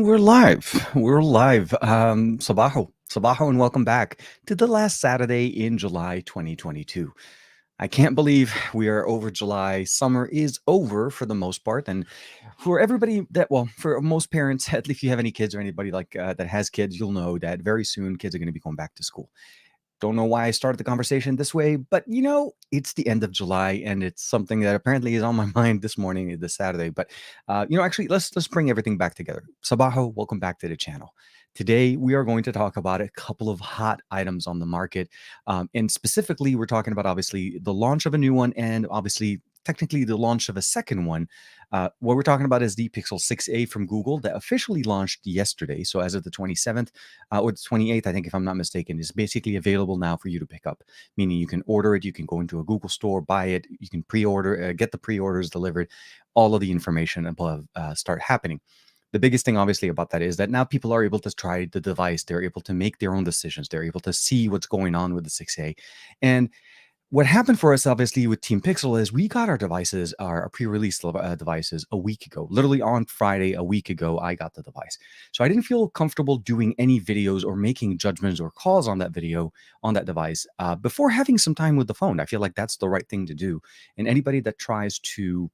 And we're live. We're live. Sabaho, and welcome back to the last Saturday in July 2022. I can't believe we are over July. Summer is over for the most part, and for everybody for most parents, at least if you have any kids or anybody that has kids, you'll know that very soon kids are going to be going back to school. Don't know why I started the conversation this way, but it's the end of July, and it's something that apparently is on my mind this morning, this Saturday. But actually, let's bring everything back together. Sabaho, welcome back to the channel. Today, we are going to talk about a couple of hot items on the market, and specifically, we're talking about obviously the launch of a new one, and obviously, technically, the launch of a second one. What we're talking about is the Pixel 6a from Google that officially launched yesterday. So as of the 27th or the 28th, I think, if I'm not mistaken, is basically available now for you to pick up. Meaning you can order it, you can go into a Google store, buy it, you can pre-order, get the pre-orders delivered. All of the information above start happening. The biggest thing, obviously, about that is that now people are able to try the device. They're able to make their own decisions. They're able to see what's going on with the 6a. And what happened for us, obviously, with Teampixel is we got our devices, our pre-release devices, a week ago. Literally on Friday, a week ago, I got the device. So I didn't feel comfortable doing any videos or making judgments or calls on that video, on that device, before having some time with the phone. I feel like that's the right thing to do. And anybody that tries to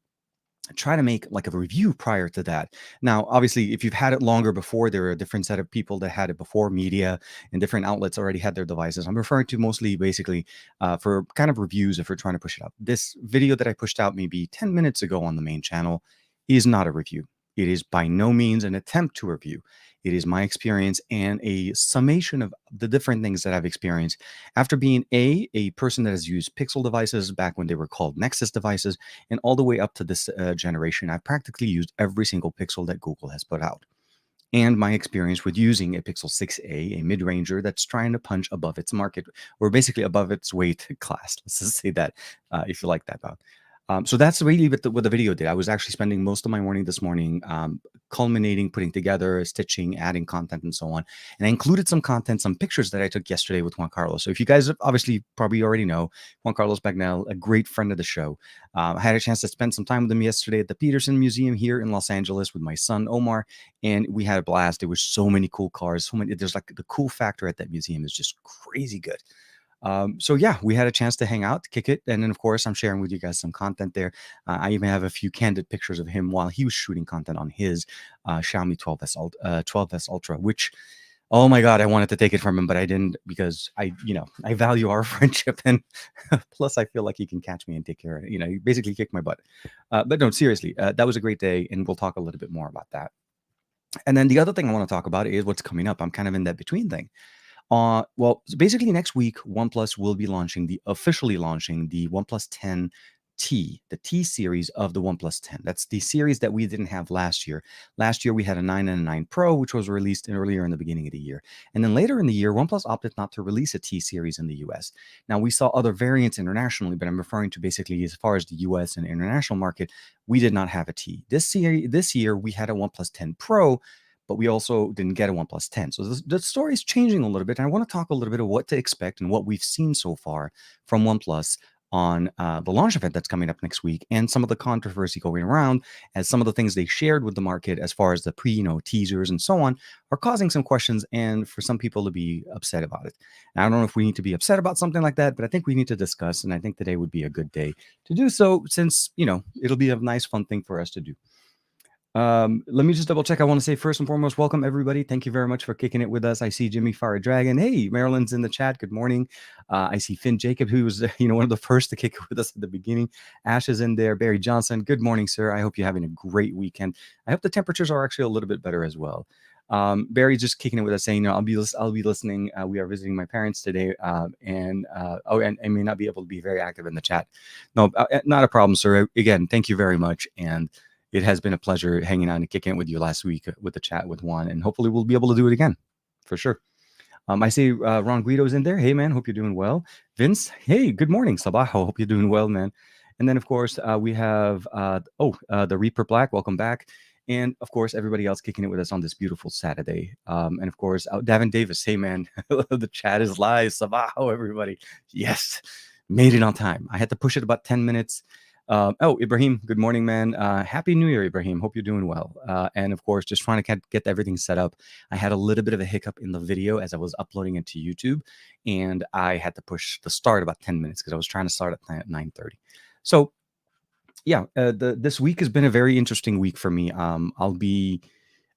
make like a review prior to that. Now, obviously, if you've had it longer before, there are a different set of people that had it before. Media and different outlets already had their devices. I'm referring to mostly basically for kind of reviews if we're trying to push it out. This video that I pushed out maybe 10 minutes ago on the main channel is not a review. It is by no means an attempt to review. It is my experience and a summation of the different things that I've experienced after being a person that has used Pixel devices back when they were called Nexus devices, and all the way up to this generation. I've practically used every single Pixel that Google has put out. And my experience with using a Pixel 6a, a mid-ranger that's trying to punch above its market, or basically above its weight class. Let's just say that, if you like that about. So that's really what the video did. I was actually spending most of my morning this morning culminating, putting together, stitching, adding content, and so on. And I included some content, some pictures that I took yesterday with Juan Carlos. So if you guys obviously probably already know, Juan Carlos Bagnell, a great friend of the show. I had a chance to spend some time with him yesterday at the Peterson Museum here in Los Angeles with my son, Omar, and we had a blast. There were so many cool cars. There's like the cool factor at that museum is just crazy good. So yeah, we had a chance to hang out, kick it, and then of course I'm sharing with you guys some content there. I even have a few candid pictures of him while he was shooting content on his Xiaomi 12S Ultra, which, oh my God, I wanted to take it from him, but I didn't because I value our friendship, and plus I feel like he can catch me and take care of it. He basically kicked my butt. But no, seriously, that was a great day, and we'll talk a little bit more about that. And then the other thing I want to talk about is what's coming up. I'm kind of in that between thing. Well, so basically next week, OnePlus will be officially launching the OnePlus 10T, the T series of the OnePlus 10. That's the series that we didn't have last year. Last year, we had a 9 and a 9 Pro, which was released earlier in the beginning of the year. And then later in the year, OnePlus opted not to release a T series in the US. Now, we saw other variants internationally, but I'm referring to basically as far as the US and international market, we did not have a T. This year, we had a OnePlus 10 Pro, but we also didn't get a OnePlus 10. So the story is changing a little bit. And I want to talk a little bit of what to expect and what we've seen so far from OnePlus on the launch event that's coming up next week, and some of the controversy going around, as some of the things they shared with the market as far as the teasers and so on are causing some questions, and for some people to be upset about it. And I don't know if we need to be upset about something like that, but I think we need to discuss, and I think today would be a good day to do so, since it'll be a nice fun thing for us to do. Let me just double check. I want to say first and foremost, welcome everybody. Thank you very much for kicking it with us. I see Jimmy Fire Dragon. Hey, Marilyn's in the chat. Good morning. I see Finn Jacob, who was one of the first to kick it with us at the beginning. Ash is in there. Barry Johnson. Good morning, sir. I hope you're having a great weekend. I hope the temperatures are actually a little bit better as well. Barry's just kicking it with us, saying, I'll be listening. We are visiting my parents today, and I may not be able to be very active in the chat. No, not a problem, sir. Again, thank you very much, and it has been a pleasure hanging out and kicking it with you last week with the chat with Juan, and hopefully we'll be able to do it again, for sure. I see Ron Guido's in there. Hey, man, hope you're doing well. Vince, hey, good morning. Sabaho, hope you're doing well, man. And then, of course, we have, the Reaper Black, welcome back. And, of course, everybody else kicking it with us on this beautiful Saturday. And, of course, Davin Davis, hey, man, the chat is live. Sabaho, everybody. Yes, made it on time. I had to push it about 10 minutes. Oh, Ibrahim, good morning, man. Happy New Year, Ibrahim. Hope you're doing well. And of course, just trying to get everything set up. I had a little bit of a hiccup in the video as I was uploading it to YouTube, and I had to push the start about 10 minutes because I was trying to start at 9:30. So yeah, this week has been a very interesting week for me. I'll be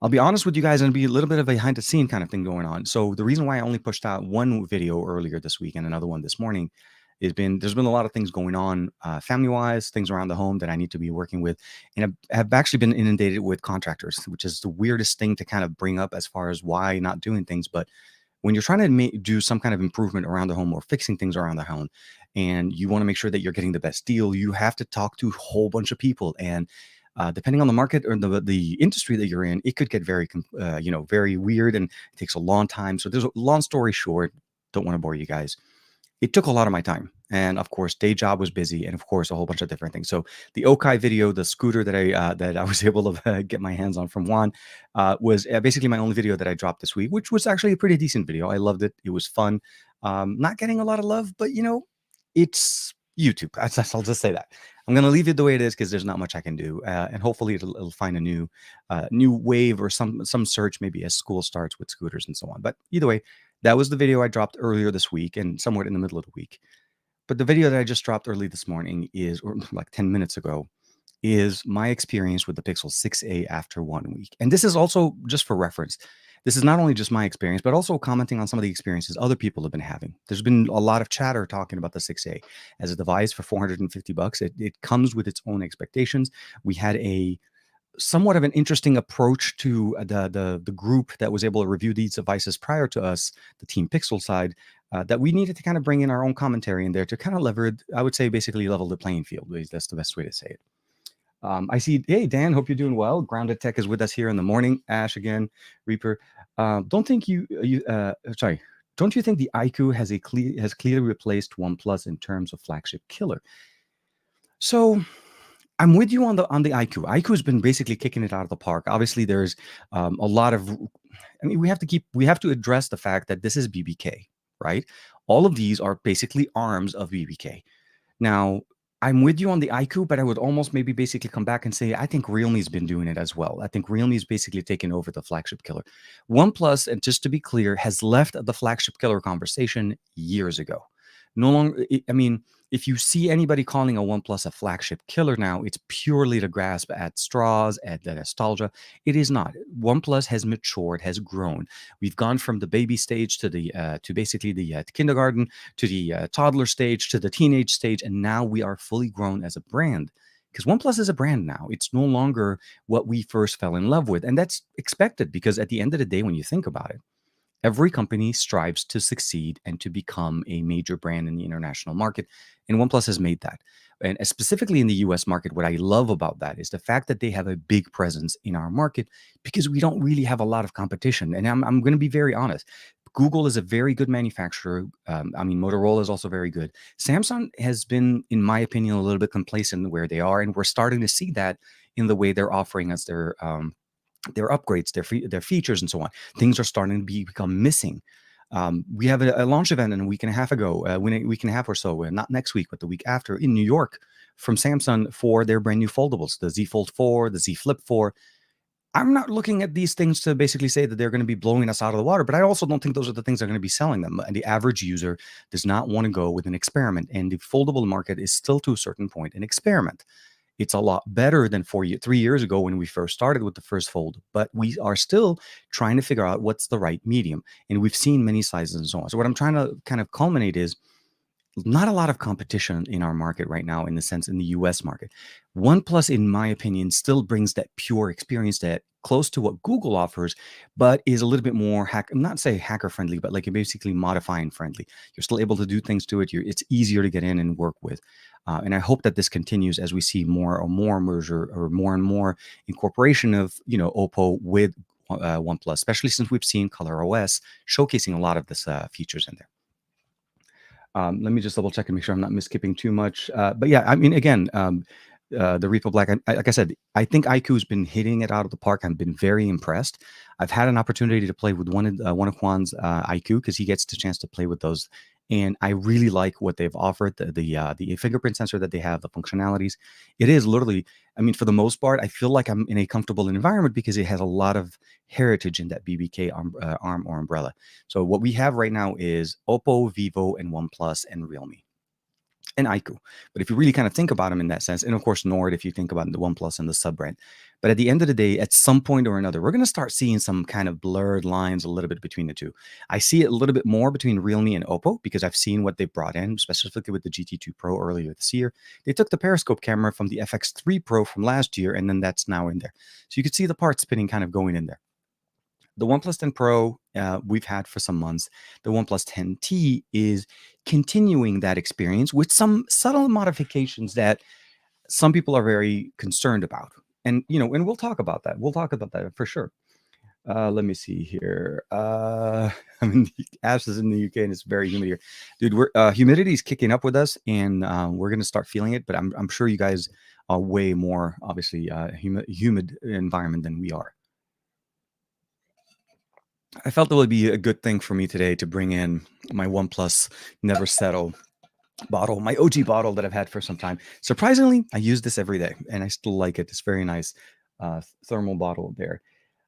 honest with you guys, and be a little bit of a behind the scene kind of thing going on. So the reason why I only pushed out one video earlier this week and another one this morning is there's been a lot of things going on family wise, things around the home that I need to be working with, and have actually been inundated with contractors, which is the weirdest thing to kind of bring up as far as why not doing things, but when you're trying to do some kind of improvement around the home or fixing things around the home, and you want to make sure that you're getting the best deal, you have to talk to a whole bunch of people. And depending on the market or the industry that you're in, it could get very weird, and it takes a long time. So there's a long story short. Don't want to bore you guys. It took a lot of my time. And of course, day job was busy, and of course, a whole bunch of different things. So the Okai video, the scooter that I was able to get my hands on from Juan, was basically my only video that I dropped this week, which was actually a pretty decent video. I loved it. It was fun. Not getting a lot of love, but it's YouTube. I'll just say that. I'm gonna leave it the way it is because there's not much I can do, and hopefully it'll find a new wave or some search maybe as school starts with scooters and so on. But either way, that was the video I dropped earlier this week and somewhat in the middle of the week. But the video that I just dropped early this morning or like 10 minutes ago, is my experience with the Pixel 6a after 1 week. And this is also just for reference. This is not only just my experience, but also commenting on some of the experiences other people have been having. There's been a lot of chatter talking about the 6a as a device for $450. It comes with its own expectations. We had a somewhat of an interesting approach to the group that was able to review these devices prior to us, the Teampixel side, that we needed to kind of bring in our own commentary in there to kind of leverage, I would say, basically level the playing field. That's the best way to say it. I see. Hey, Dan, hope you're doing well. Grounded Tech is with us here in the morning. Ash again, Reaper. Don't think sorry. Don't you think the iQOO has clearly replaced OnePlus in terms of flagship killer? So I'm with you on the iQOO. iQOO has been basically kicking it out of the park. Obviously, there's a lot of. I mean, we have to address the fact that this is BBK, right? All of these are basically arms of BBK. Now, I'm with you on the iQOO, but I would almost maybe basically come back and say I think Realme's been doing it as well. I think Realme's basically taken over the flagship killer. OnePlus, and just to be clear, has left the flagship killer conversation years ago. No longer, I mean, if you see anybody calling a OnePlus a flagship killer now, it's purely to grasp at straws, at the nostalgia. It is not. OnePlus has matured, has grown. We've gone from the baby stage to basically the kindergarten, to the toddler stage, to the teenage stage, and now we are fully grown as a brand. Because OnePlus is a brand now. It's no longer what we first fell in love with, and that's expected because at the end of the day, when you think about it, every company strives to succeed and to become a major brand in the international market, and OnePlus has made that. And specifically in the US market, what I love about that is the fact that they have a big presence in our market because we don't really have a lot of competition. And I'm going to be very honest. Google is a very good manufacturer. I mean, Motorola is also very good. Samsung has been, in my opinion, a little bit complacent where they are, and we're starting to see that in the way they're offering us their upgrades, their features, and so on. Things are starting to become missing. We have a launch event in a week and a half ago, a week and a half or so, not next week, but the week after, in New York, from Samsung for their brand new foldables, the Z Fold 4, the Z Flip 4. I'm not looking at these things to basically say that they're going to be blowing us out of the water, but I also don't think those are the things that are going to be selling them. And the average user does not want to go with an experiment, and the foldable market is still, to a certain point, an experiment. It's a lot better than 3 years ago when we first started with the first fold, but we are still trying to figure out what's the right medium. And we've seen many sizes and so on. So what I'm trying to kind of culminate is not a lot of competition in our market right now, in the sense in the US market. OnePlus, in my opinion, still brings that pure experience that close to what Google offers, but is a little bit more not say hacker friendly, but like basically modifying friendly. You're still able to do things to it. It's easier to get in and work with. And I hope that this continues as we see more and more merger or more and more incorporation of, Oppo with OnePlus, especially since we've seen ColorOS showcasing a lot of this features in there. Let me just double check and make sure I'm not skipping too much. But yeah, I mean, again, the Repo Black, like I said, I think iQOO has been hitting it out of the park. I've been very impressed. I've had an opportunity to play with one of Juan's iQOO because he gets the chance to play with those and I really like what they've offered. The fingerprint sensor that they have, the functionalities. It is literally, I mean, for the most part, I feel like I'm in a comfortable environment because it has a lot of heritage in that BBK arm or umbrella. So what we have right now is Oppo, Vivo, and OnePlus and Realme and Aiku. But if you really kind of think about them in that sense, and of course Nord, if you think about the OnePlus and the sub brand. But at the end of the day, at some point or another, we're going to start seeing some kind of blurred lines a little bit between the two. I see it a little bit more between Realme and Oppo because I've seen what they brought in, specifically with the GT2 Pro earlier this year. They took the periscope camera from the FX3 Pro from last year, and then that's now in there. So you could see the part spinning kind of going in there. The OnePlus 10 Pro we've had for some months. The OnePlus 10T is continuing that experience with some subtle modifications that some people are very concerned about. And and we'll talk about that. We'll talk about that for sure. Let me see here. I mean, Ash is in the UK and it's very humid here, dude. We're humidity is kicking up with us, and we're gonna start feeling it. But I'm sure you guys are way more obviously humid environment than we are. I felt it would be a good thing for me today to bring in my OnePlus Never Settle bottle, my OG bottle that I've had for some time. Surprisingly, I use this every day and I still like it. It's very nice thermal bottle there.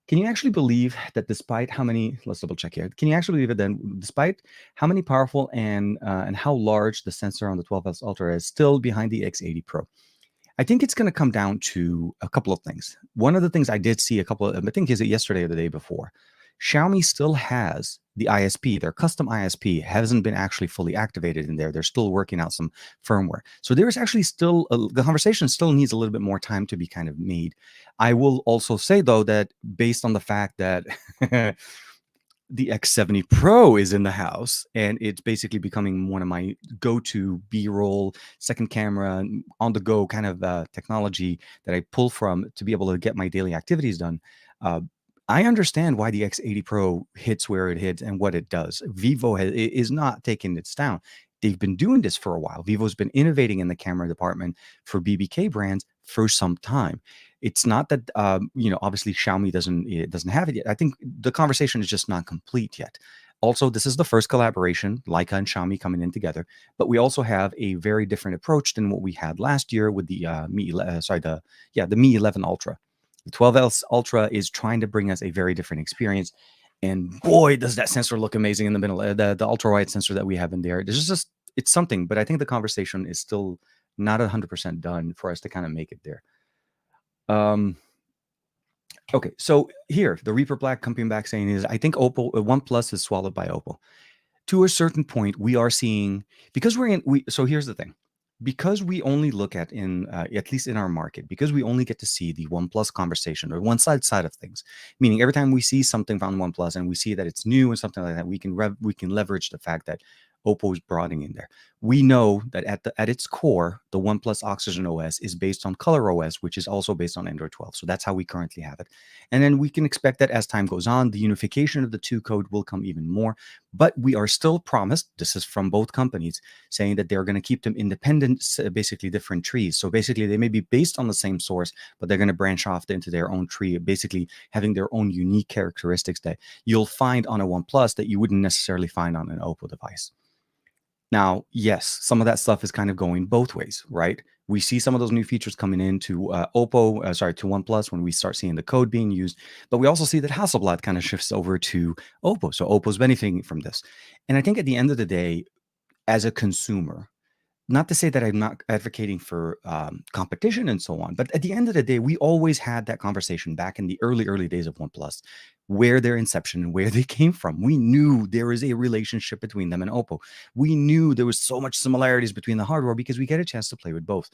Can you actually believe that despite how many, let's double check here. Can you actually believe it then, despite how many powerful and how large the sensor on the 12S Ultra is, still behind the X80 Pro? I think it's going to come down to a couple of things. One of the things I did see a couple of, I think is it yesterday or the day before, Xiaomi still has the ISP, their custom ISP hasn't been actually fully activated in there. They're still working out some firmware. So there's actually still, the conversation still needs a little bit more time to be kind of made. I will also say though, that based on the fact that the X70 Pro is in the house and it's basically becoming one of my go-to B-roll second camera on the go kind of technology that I pull from to be able to get my daily activities done. Uh, I understand why the X80 Pro hits where it hits and what it does. Vivo is not taking its down. They've been doing this for a while. Vivo's been innovating in the camera department for BBK brands for some time. It's not that obviously Xiaomi doesn't have it yet. I think the conversation is just not complete yet. Also, this is the first collaboration, Leica and Xiaomi coming in together, but we also have a very different approach than what we had last year with the the Mi 11 Ultra. The 12S Ultra is trying to bring us a very different experience. And boy, does that sensor look amazing in the middle. The ultra wide sensor that we have in there. It's something, but I think the conversation is still not 100% done for us to kind of make it there. Okay, so here, the Reaper Black coming back saying is, I think OnePlus is swallowed by Oppo. To a certain point, we are seeing, because so here's the thing. Because we only look at least in our market, because we only get to see the OnePlus conversation or one side of things, meaning every time we see something from OnePlus and we see that it's new and something like that, we can leverage the fact that Oppo is broadening in there. We know that at its core, the OnePlus Oxygen OS is based on Color OS, which is also based on Android 12. So that's how we currently have it. And then we can expect that as time goes on, the unification of the two code will come even more. But we are still promised, this is from both companies, saying that they're going to keep them independent, basically different trees. So basically, they may be based on the same source, but they're going to branch off into their own tree, basically having their own unique characteristics that you'll find on a OnePlus that you wouldn't necessarily find on an Oppo device. Now, yes, some of that stuff is kind of going both ways, right? We see some of those new features coming into to OnePlus when we start seeing the code being used, but we also see that Hasselblad kind of shifts over to Oppo. So Oppo's benefiting from this. And I think at the end of the day, as a consumer, not to say that I'm not advocating for competition and so on, but at the end of the day, we always had that conversation back in the early days of OnePlus, where their inception and where they came from. We knew there is a relationship between them and Oppo. We knew there was so much similarities between the hardware because we get a chance to play with both.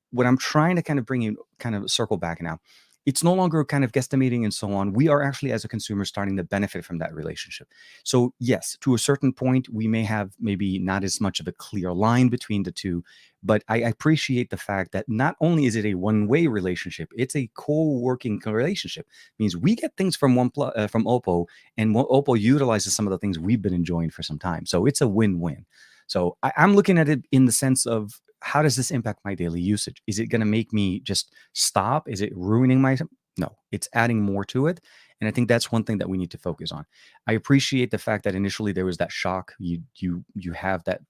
What I'm trying to kind of bring you, kind of circle back now, it's no longer kind of guesstimating and so on. We are actually, as a consumer, starting to benefit from that relationship. So yes, to a certain point, we may have maybe not as much of a clear line between the two, but I appreciate the fact that not only is it a one-way relationship, it's a co-working relationship. It means we get things from from Oppo, and Oppo utilizes some of the things we've been enjoying for some time. So it's a win-win. So I'm looking at it in the sense of, how does this impact my daily usage? Is it going to make me just stop? Is it ruining my? No, it's adding more to it. And I think that's one thing that we need to focus on. I appreciate the fact that initially there was that shock. You have that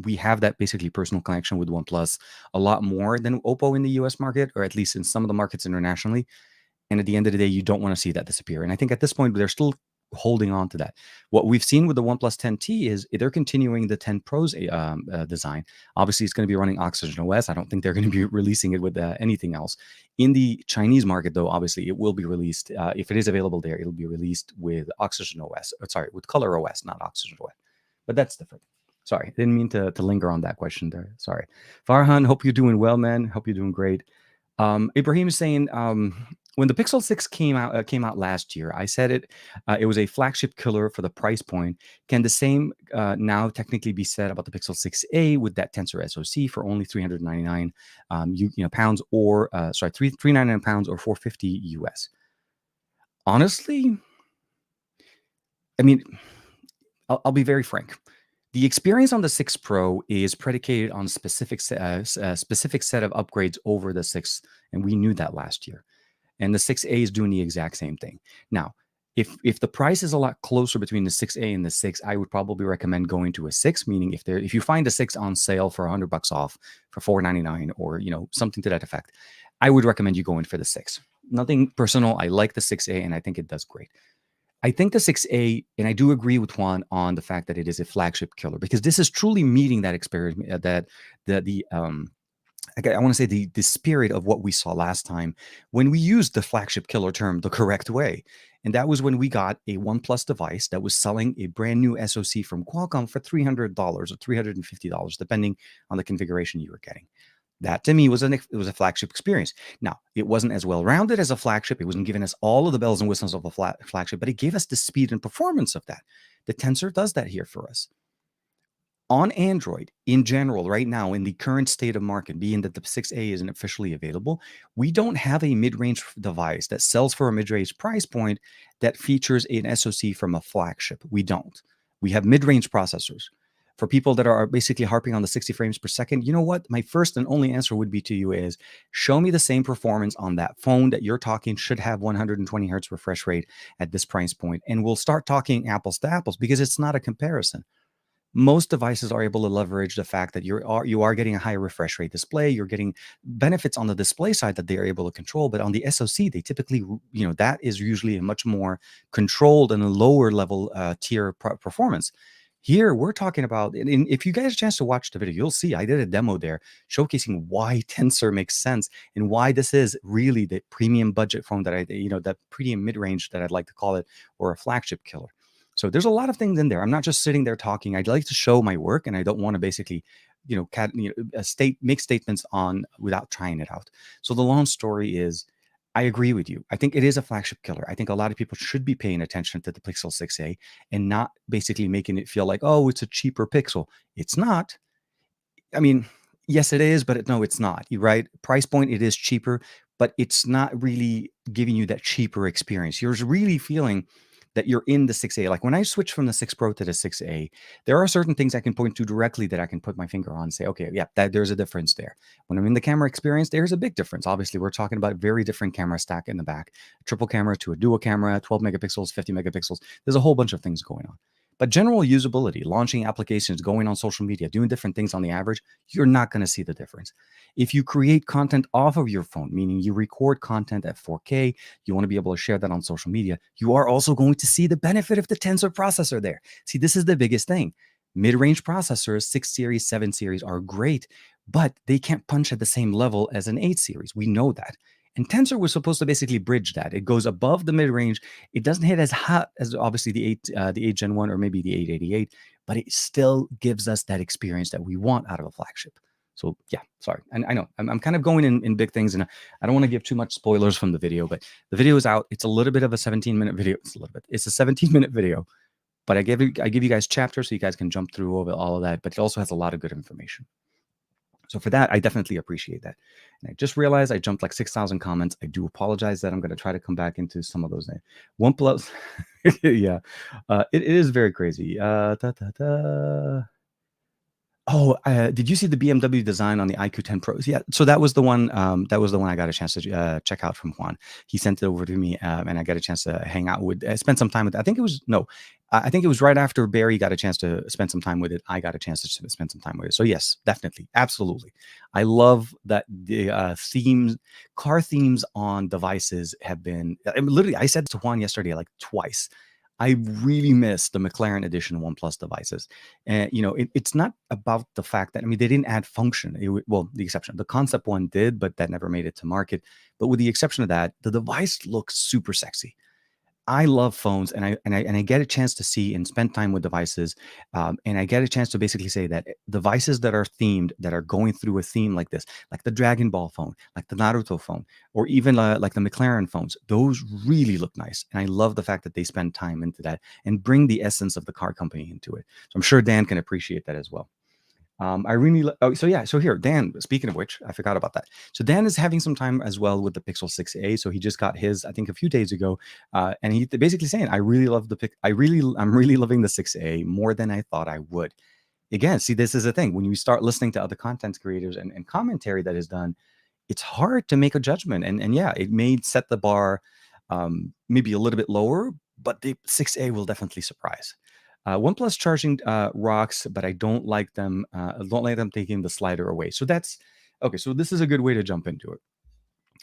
we have that basically personal connection with OnePlus a lot more than Oppo in the US market, or at least in some of the markets internationally. And at the end of the day, you don't want to see that disappear. And I think at this point, they're still holding on to that. What we've seen with the OnePlus 10T is they're continuing the 10 Pro's design. Obviously, it's going to be running Oxygen OS. I don't think they're going to be releasing it with anything else. In the Chinese market, though, obviously, it will be released. If it is available there, it'll be released with Oxygen OS. Sorry, with Color OS, not Oxygen OS. But that's different. Sorry, didn't mean to linger on that question there. Sorry. Farhan, hope you're doing well, man. Hope you're doing great. Ibrahim is saying, when the Pixel 6 came out last year, I said it was a flagship killer for the price point. Can the same now technically be said about the Pixel 6a with that Tensor SoC for only 399 pounds, or 399 pounds, or 450 US? Honestly, I mean, I'll be very frank. The experience on the 6 Pro is predicated on specific set of upgrades over the 6, and we knew that last year. And the 6A is doing the exact same thing. Now, if the price is a lot closer between the 6A and the 6, I would probably recommend going to a 6. Meaning, if you find a 6 on sale for $100 off for $499, or something to that effect, I would recommend you going for the 6. Nothing personal. I like the 6A, and I think it does great. I think the 6A, and I do agree with Juan on the fact that it is a flagship killer, because this is truly meeting that experiment, I want to say the spirit of what we saw last time when we used the flagship killer term the correct way. And that was when we got a OnePlus device that was selling a brand new SoC from Qualcomm for $300 or $350, depending on the configuration you were getting. That to me was a flagship experience. Now, it wasn't as well rounded as a flagship. It wasn't giving us all of the bells and whistles of a flagship, but it gave us the speed and performance of that. The Tensor does that here for us. On Android in general, right now, in the current state of market, being that the 6A isn't officially available, we don't have a mid-range device that sells for a mid-range price point that features an SoC from a flagship. We don't. We have mid-range processors. For people that are basically harping on the 60 frames per second, you know what? My first and only answer would be to you is, show me the same performance on that phone that you're talking should have 120 hertz refresh rate at this price point, and we'll start talking apples to apples, because it's not a comparison. Most devices are able to leverage the fact that you are getting a higher refresh rate display. You're getting benefits on the display side that they are able to control, but on the SoC, they typically, that is usually a much more controlled and a lower level tier performance. Here, we're talking about, and if you guys have a chance to watch the video, you'll see I did a demo there showcasing why Tensor makes sense and why this is really the premium budget phone that that premium mid-range that I'd like to call it, or a flagship killer. So there's a lot of things in there. I'm not just sitting there talking. I'd like to show my work, and I don't want to basically, make statements on without trying it out. So the long story is, I agree with you. I think it is a flagship killer. I think a lot of people should be paying attention to the Pixel 6a and not basically making it feel like, oh, it's a cheaper Pixel. It's not. I mean, yes, it is, but no, it's not. You're right. Price point, it is cheaper, but it's not really giving you that cheaper experience. You're really feeling that you're in the 6A. Like when I switch from the 6 Pro to the 6A, there are certain things I can point to directly that I can put my finger on and say, okay, yeah, there's a difference there. When I'm in the camera experience, there's a big difference. Obviously, we're talking about a very different camera stack in the back, a triple camera to a dual camera, 12 megapixels, 50 megapixels. There's a whole bunch of things going on. But general usability, launching applications, going on social media, doing different things on the average, you're not going to see the difference. If you create content off of your phone, meaning you record content at 4K, you want to be able to share that on social media, you are also going to see the benefit of the Tensor processor there. See, this is the biggest thing. Mid-range processors, 6 series, 7 series are great, but they can't punch at the same level as an 8 series. We know that. And Tensor was supposed to basically bridge that. It goes above the mid-range. It doesn't hit as hot as obviously the 8 Gen 1 or maybe the 888, but it still gives us that experience that we want out of a flagship. So yeah, sorry. And I know I'm kind of going in big things, and I don't want to give too much spoilers from the video, but the video is out. It's a little bit of a 17-minute video. It's a 17-minute video, but I give you guys chapters so you guys can jump through over all of that, but it also has a lot of good information. So for that, I definitely appreciate that. And I just realized I jumped like 6,000 comments. I do apologize that I'm going to try to come back into some of those. OnePlus, yeah, it is very crazy. Oh, did you see the BMW design on the iQOO 10 Pros? Yeah, so that was the one. That was the one I got a chance to check out from Juan. He sent it over to me, and I got a chance to hang out with, spend some time with. I think it was no, I think it was right after Barry got a chance to spend some time with it. I got a chance to spend some time with it. So yes, definitely, absolutely. I love that the themes, car themes on devices have been. I mean, literally, I said to Juan yesterday like twice. I really miss the McLaren edition OnePlus devices. And it's not about the fact that, I mean, they didn't add function. Well, the exception, the concept one did, but that never made it to market. But with the exception of that, the device looks super sexy. I love phones, and I get a chance to see and spend time with devices, and I get a chance to basically say that devices that are themed, that are going through a theme like this, like the Dragon Ball phone, like the Naruto phone, or even like the McLaren phones, those really look nice, and I love the fact that they spend time into that and bring the essence of the car company into it. So I'm sure Dan can appreciate that as well. I really oh, so yeah. So here, Dan. Speaking of which, I forgot about that. So Dan is having some time as well with the Pixel 6a. So he just got his, I think, a few days ago, and he basically saying, "I really love the pic. I'm really loving the 6a more than I thought I would." Again, see, this is the thing when you start listening to other content creators and commentary that is done, it's hard to make a judgment. And yeah, it may set the bar maybe a little bit lower, but the 6A will definitely surprise. OnePlus charging rocks, but I don't like them. Don't like them taking the slider away. So that's okay. So this is a good way to jump into it.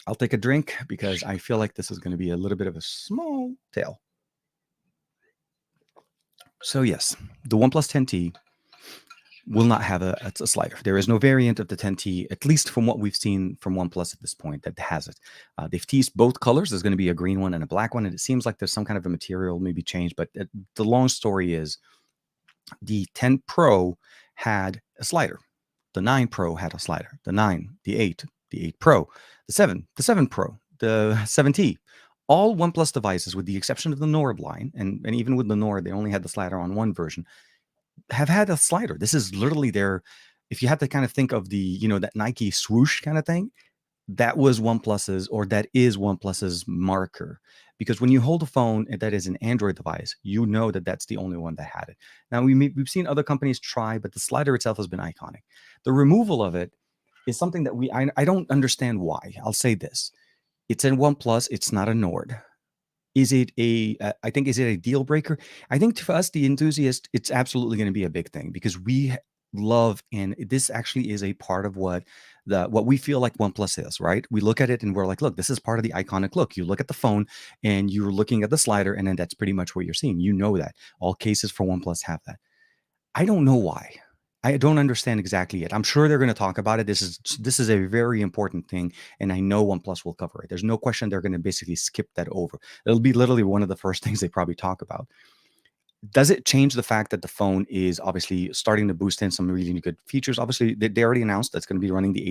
I'll take a drink because I feel like this is going to be a little bit of a small tale. So yes, the OnePlus 10T will not have a slider. There is no variant of the 10T, at least from what we've seen from OnePlus at this point, that has it. They've teased both colors. There's going to be a green one and a black one, and it seems like there's some kind of a material maybe change. But the long story is the 10 Pro had a slider. The 9 Pro had a slider. The 9, the 8 Pro, the 7 Pro, the 7T. All OnePlus devices, with the exception of the Nord line, and even with the Nord, they only had the slider on one version, have had a slider. This is literally their, if you had to kind of think of the, that Nike swoosh kind of thing, that was OnePlus's, or that is OnePlus's marker. Because when you hold a phone that is an Android device, you know that that's the only one that had it. Now, we've seen other companies try, but the slider itself has been iconic. The removal of it is something that I don't understand why. I'll say this. It's in OnePlus. It's not a Nord. Is it I think, is it a deal breaker? I think for us, the enthusiast, it's absolutely going to be a big thing because we love, and this actually is a part of what we feel like OnePlus is, right? We look at it and we're like, look, this is part of the iconic look. You look at the phone and you're looking at the slider, and then that's pretty much what you're seeing. You know that all cases for OnePlus have that. I don't know why. I don't understand exactly yet. I'm sure they're going to talk about it. This is a very important thing, and I know OnePlus will cover it. There's no question they're going to basically skip that over. It'll be literally one of the first things they probably talk about. Does it change the fact that the phone is obviously starting to boost in some really good features? Obviously, they already announced that's going to be running the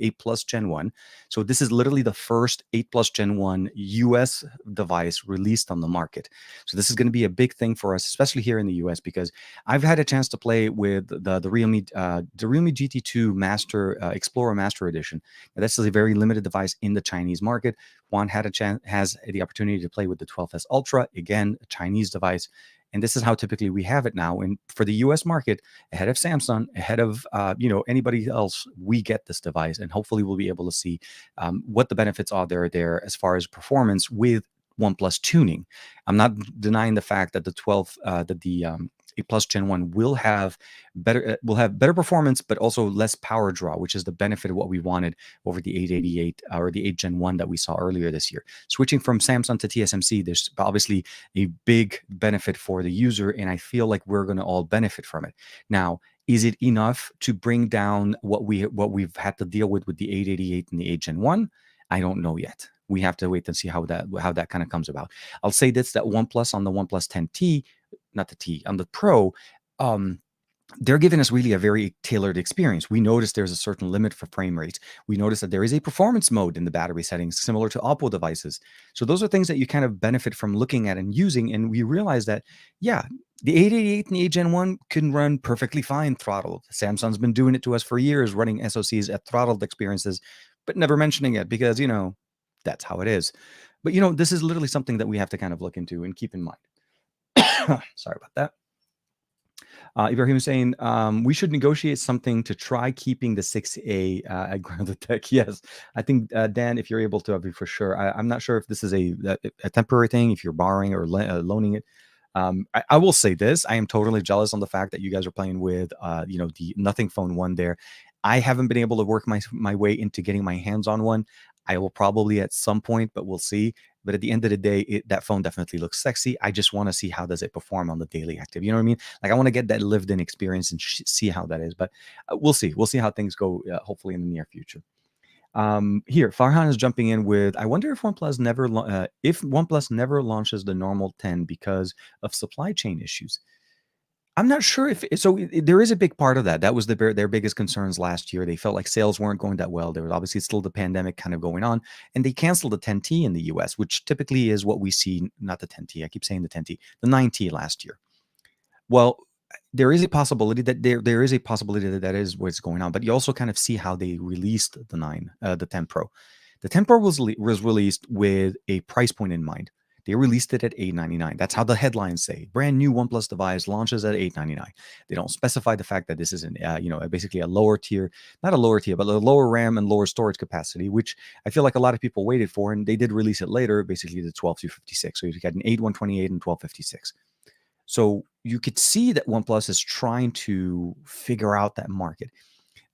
8 Plus Gen 1. So this is literally the first 8 Plus Gen 1 US device released on the market. So this is going to be a big thing for us, especially here in the US, because I've had a chance to play with the Realme GT2 Master Explorer Master Edition. Now, this is a very limited device in the Chinese market. Juan has the opportunity to play with the 12S Ultra, again, a Chinese device. And this is how typically we have it now. And for the US market, ahead of Samsung, ahead of anybody else, we get this device. And hopefully we'll be able to see what the benefits are there as far as performance with OnePlus tuning. I'm not denying the fact that the 8 Plus Gen 1 will have better performance, but also less power draw, which is the benefit of what we wanted over the 888 or the 8 Gen 1 that we saw earlier this year. Switching from Samsung to TSMC, there's obviously a big benefit for the user, and I feel like we're going to all benefit from it. Now, is it enough to bring down what we've had to deal with the 888 and the 8 Gen 1? I don't know yet. We have to wait and see how that kind of comes about. I'll say this, that OnePlus on the OnePlus 10T, not the T, on the Pro, they're giving us really a very tailored experience. We notice there's a certain limit for frame rates. We notice that there is a performance mode in the battery settings, similar to Oppo devices. So those are things that you kind of benefit from looking at and using. And we realize that, yeah, the 888 and the 8 Gen 1 can run perfectly fine throttled. Samsung's been doing it to us for years, running SoCs at throttled experiences, but never mentioning it because, that's how it is. But, this is literally something that we have to kind of look into and keep in mind. Sorry about that. Ibrahim is saying we should negotiate something to try keeping the 6A at grounded tech. Yes, I think Dan, if you're able to, for sure. I'm not sure if this is a temporary thing, if you're borrowing or loaning it. I will say this: I am totally jealous on the fact that you guys are playing with, the Nothing Phone 1 there. I haven't been able to work my way into getting my hands on one. I will probably at some point, but we'll see. But at the end of the day, that phone definitely looks sexy. I just want to see how does it perform on the daily active. You know what I mean? Like I want to get that lived-in experience and see how that is. But we'll see. We'll see how things go. Hopefully in the near future. Here, Farhan is jumping in with, I wonder if OnePlus never launches the normal 10 because of supply chain issues. I'm not sure if so. There is a big part of that. That was their biggest concerns last year. They felt like sales weren't going that well. There was obviously still the pandemic kind of going on, and they canceled the 10T in the US, which typically is what we see. Not the 10T. I keep saying the 10T, the 9T last year. Well, there is a possibility that that is what's going on. But you also kind of see how they released the 10 Pro. The 10 Pro was released with a price point in mind. They released it at $899. That's how the headlines say. Brand new OnePlus device launches at $899. They don't specify the fact that this is basically a lower tier, not a lower tier, but a lower RAM and lower storage capacity, which I feel like a lot of people waited for, and they did release it later, basically the 12256. So you got an 8128 and 1256. So you could see that OnePlus is trying to figure out that market.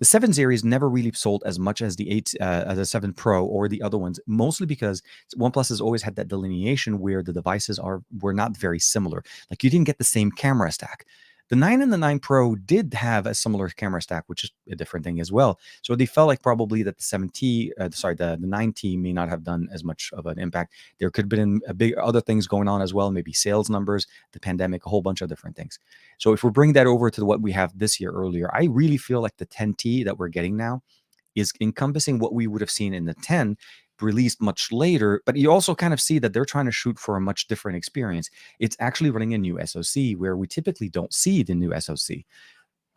The 7 series never really sold as much as the 7 Pro or the other ones, mostly because OnePlus has always had that delineation where the devices were not very similar. Like you didn't get the same camera stack. The 9 and the 9 Pro did have a similar camera stack, which is a different thing as well. So they felt like probably that the 9T may not have done as much of an impact. There could have been other things going on as well, maybe sales numbers, the pandemic, a whole bunch of different things. So if we bring that over to what we have this year earlier, I really feel like the 10T that we're getting now is encompassing what we would have seen in the 10 released much later, but you also kind of see that they're trying to shoot for a much different experience. It's actually running a new SoC where we typically don't see the new SoC.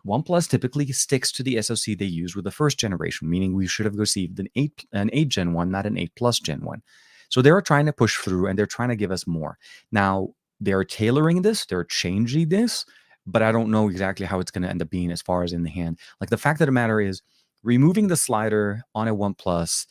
OnePlus typically sticks to the SoC they use with the first generation, meaning we should have received an 8 Gen 1, not an 8 Plus Gen 1. So they're trying to push through and they're trying to give us more. Now, they're tailoring this, they're changing this, but I don't know exactly how it's going to end up being as far as in the hand. Like the fact of the matter is, removing the slider on a OnePlus,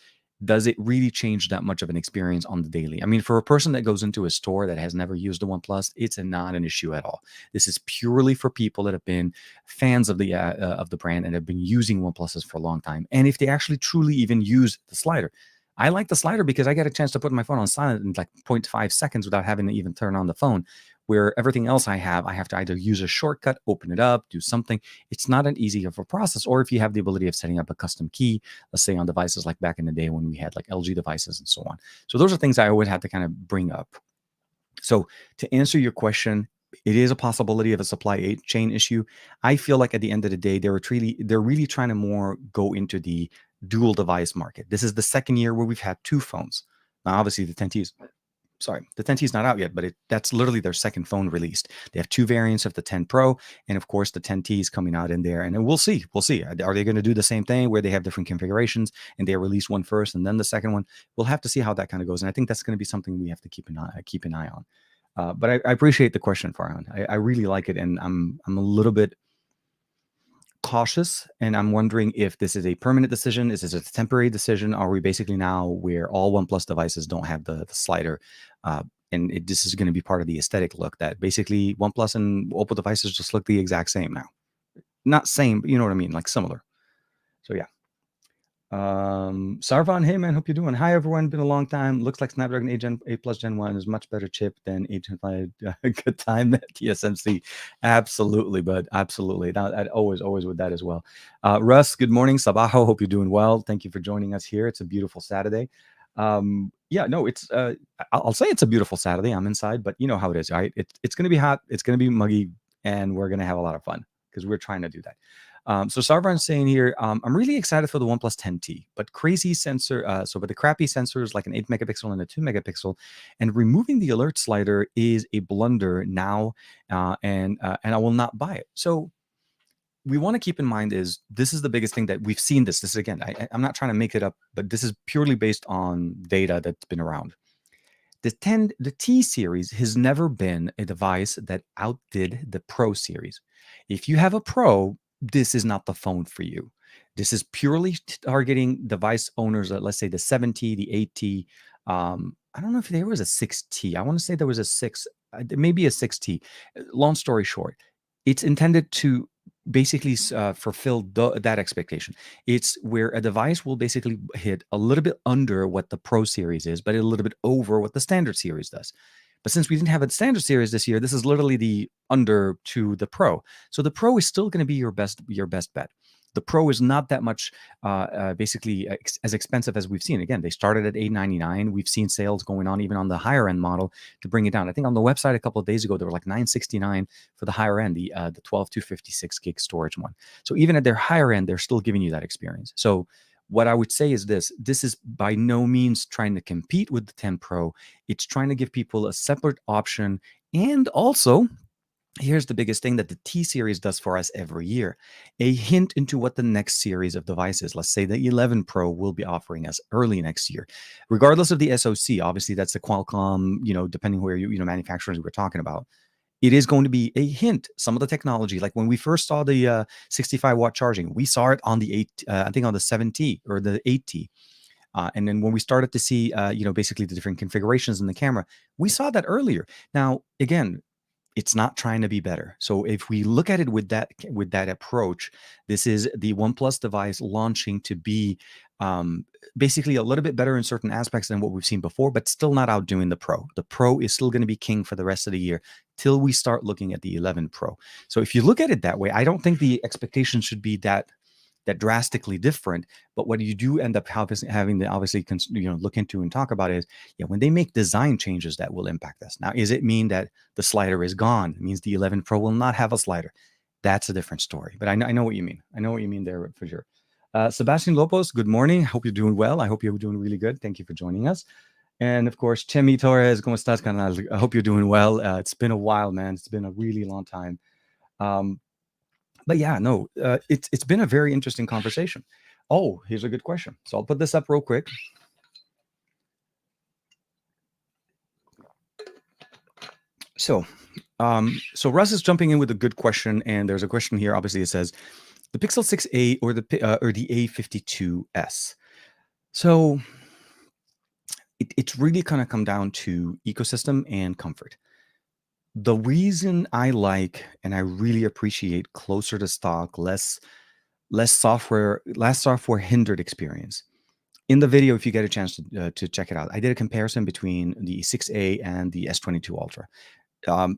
does it really change that much of an experience on the daily? I mean, for a person that goes into a store that has never used a OnePlus, it's not an issue at all. This is purely for people that have been fans of the brand and have been using OnePluses for a long time. And if they actually truly even use the slider, I like the slider because I get a chance to put my phone on silent in like 0.5 seconds without having to even turn on the phone. Where everything else I have to either use a shortcut, open it up, do something. It's not an easy of a process. Or if you have the ability of setting up a custom key, let's say on devices like back in the day when we had like LG devices and so on. So those are things I always had to kind of bring up. So to answer your question, it is a possibility of a supply chain issue. I feel like at the end of the day, they're really trying to more go into the dual device market. This is the second year where we've had two phones. Now, obviously, the 10T the 10T is not out yet, but that's literally their second phone released. They have two variants of the 10 Pro, and of course the 10T is coming out in there. And then we'll see. Are they going to do the same thing where they have different configurations and they release one first and then the second one? We'll have to see how that kind of goes. And I think that's going to be something we have to keep an eye on. But I appreciate the question, Farhan. I really like it, and I'm a little bit cautious, and I'm wondering if this is a permanent decision. Is this a temporary decision? Are we basically now where all OnePlus devices don't have the slider, and this is going to be part of the aesthetic look that basically OnePlus and Oppo devices just look the exact same now? Not same, but you know what I mean, like similar. So yeah. Sarvan, hey man, hope you're doing. Hi everyone, been a long time. Looks like Snapdragon 8 Plus Gen 1 is much better chip than 8 Gen 5. Good time at TSMC. Absolutely, bud. Absolutely. I'd always with that as well. Russ, good morning. Sabaho, hope you're doing well. Thank you for joining us here. It's a beautiful Saturday. Yeah, no, it's I'll say it's a beautiful Saturday. I'm inside, but you know how it is, right? It's gonna be hot, it's gonna be muggy, and we're gonna have a lot of fun because we're trying to do that. So Sarvan's saying here, I'm really excited for the OnePlus 10T, but crazy sensor. But the crappy sensors like an 8 megapixel and a 2 megapixel, and removing the alert slider is a blunder now, and I will not buy it. So we want to keep in mind is this is the biggest thing that we've seen this. This is again, I'm not trying to make it up, but this is purely based on data that's been around. The T series has never been a device that outdid the Pro series. If you have a Pro, this is not the phone for you. This is purely targeting device owners, let's say the 7T, the 8T. I don't know if there was a 6T. I want to say there was a 6, maybe a 6T. Long story short, it's intended to basically fulfill that expectation. It's where a device will basically hit a little bit under what the Pro series is, but a little bit over what the standard series does. But since we didn't have a standard series this year, this is literally the under to the Pro. So the Pro is still going to be your best bet. The Pro is not that much, basically as expensive as we've seen. Again, they started at $899. We've seen sales going on even on the higher end model to bring it down. I think on the website a couple of days ago, they were like $969 for the higher end, the 12 to 56 gig storage one. So even at their higher end, they're still giving you that experience. So what I would say is this is by no means trying to compete with the 10 Pro. It's trying to give people a separate option. And also, here's the biggest thing that the T series does for us every year, a hint into what the next series of devices, let's say the 11 Pro, will be offering us early next year. Regardless of the SoC, obviously that's the Qualcomm, depending where manufacturers we're talking about. It is going to be a hint. Some of the technology, like when we first saw the 65-watt charging, we saw it on the 8, I think on the 7T or the 8T. And then when we started to see, basically the different configurations in the camera, we saw that earlier. Now, again, it's not trying to be better. So if we look at it with that approach, this is the OnePlus device launching to be basically a little bit better in certain aspects than what we've seen before, but still not outdoing the Pro. The Pro is still going to be king for the rest of the year till we start looking at the 11 Pro. So if you look at it that way, I don't think the expectation should be that drastically different. But what you do end up having to obviously look into and talk about is, when they make design changes that will impact us. Now, does it mean that the slider is gone? It means the 11 Pro will not have a slider. That's a different story. But I know what you mean. I know what you mean there for sure. Sebastian Lopez, good morning. Hope you're doing well. I hope you're doing really good. Thank you for joining us. And of course, Chemi Torres, ¿cómo estás, canal? I hope you're doing well. It's been a while, man. It's been a really long time. But yeah, no, it's been a very interesting conversation. Oh, here's a good question. So I'll put this up real quick. So Russ is jumping in with a good question, and there's a question here. Obviously, it says the Pixel 6a or the A52s. So it's really kind of come down to ecosystem and comfort. The reason I like and I really appreciate closer to stock, less software hindered experience. In the video, if you get a chance to check it out, I did a comparison between the 6A and the S22 Ultra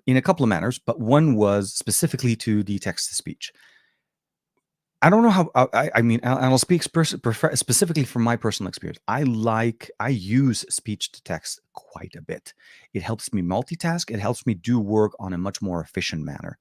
in a couple of manners, but one was specifically to the text-to-speech. I don't know how, I mean, I'll speak specifically from my personal experience. I use speech to text quite a bit. It helps me multitask. It helps me do work on a much more efficient manner.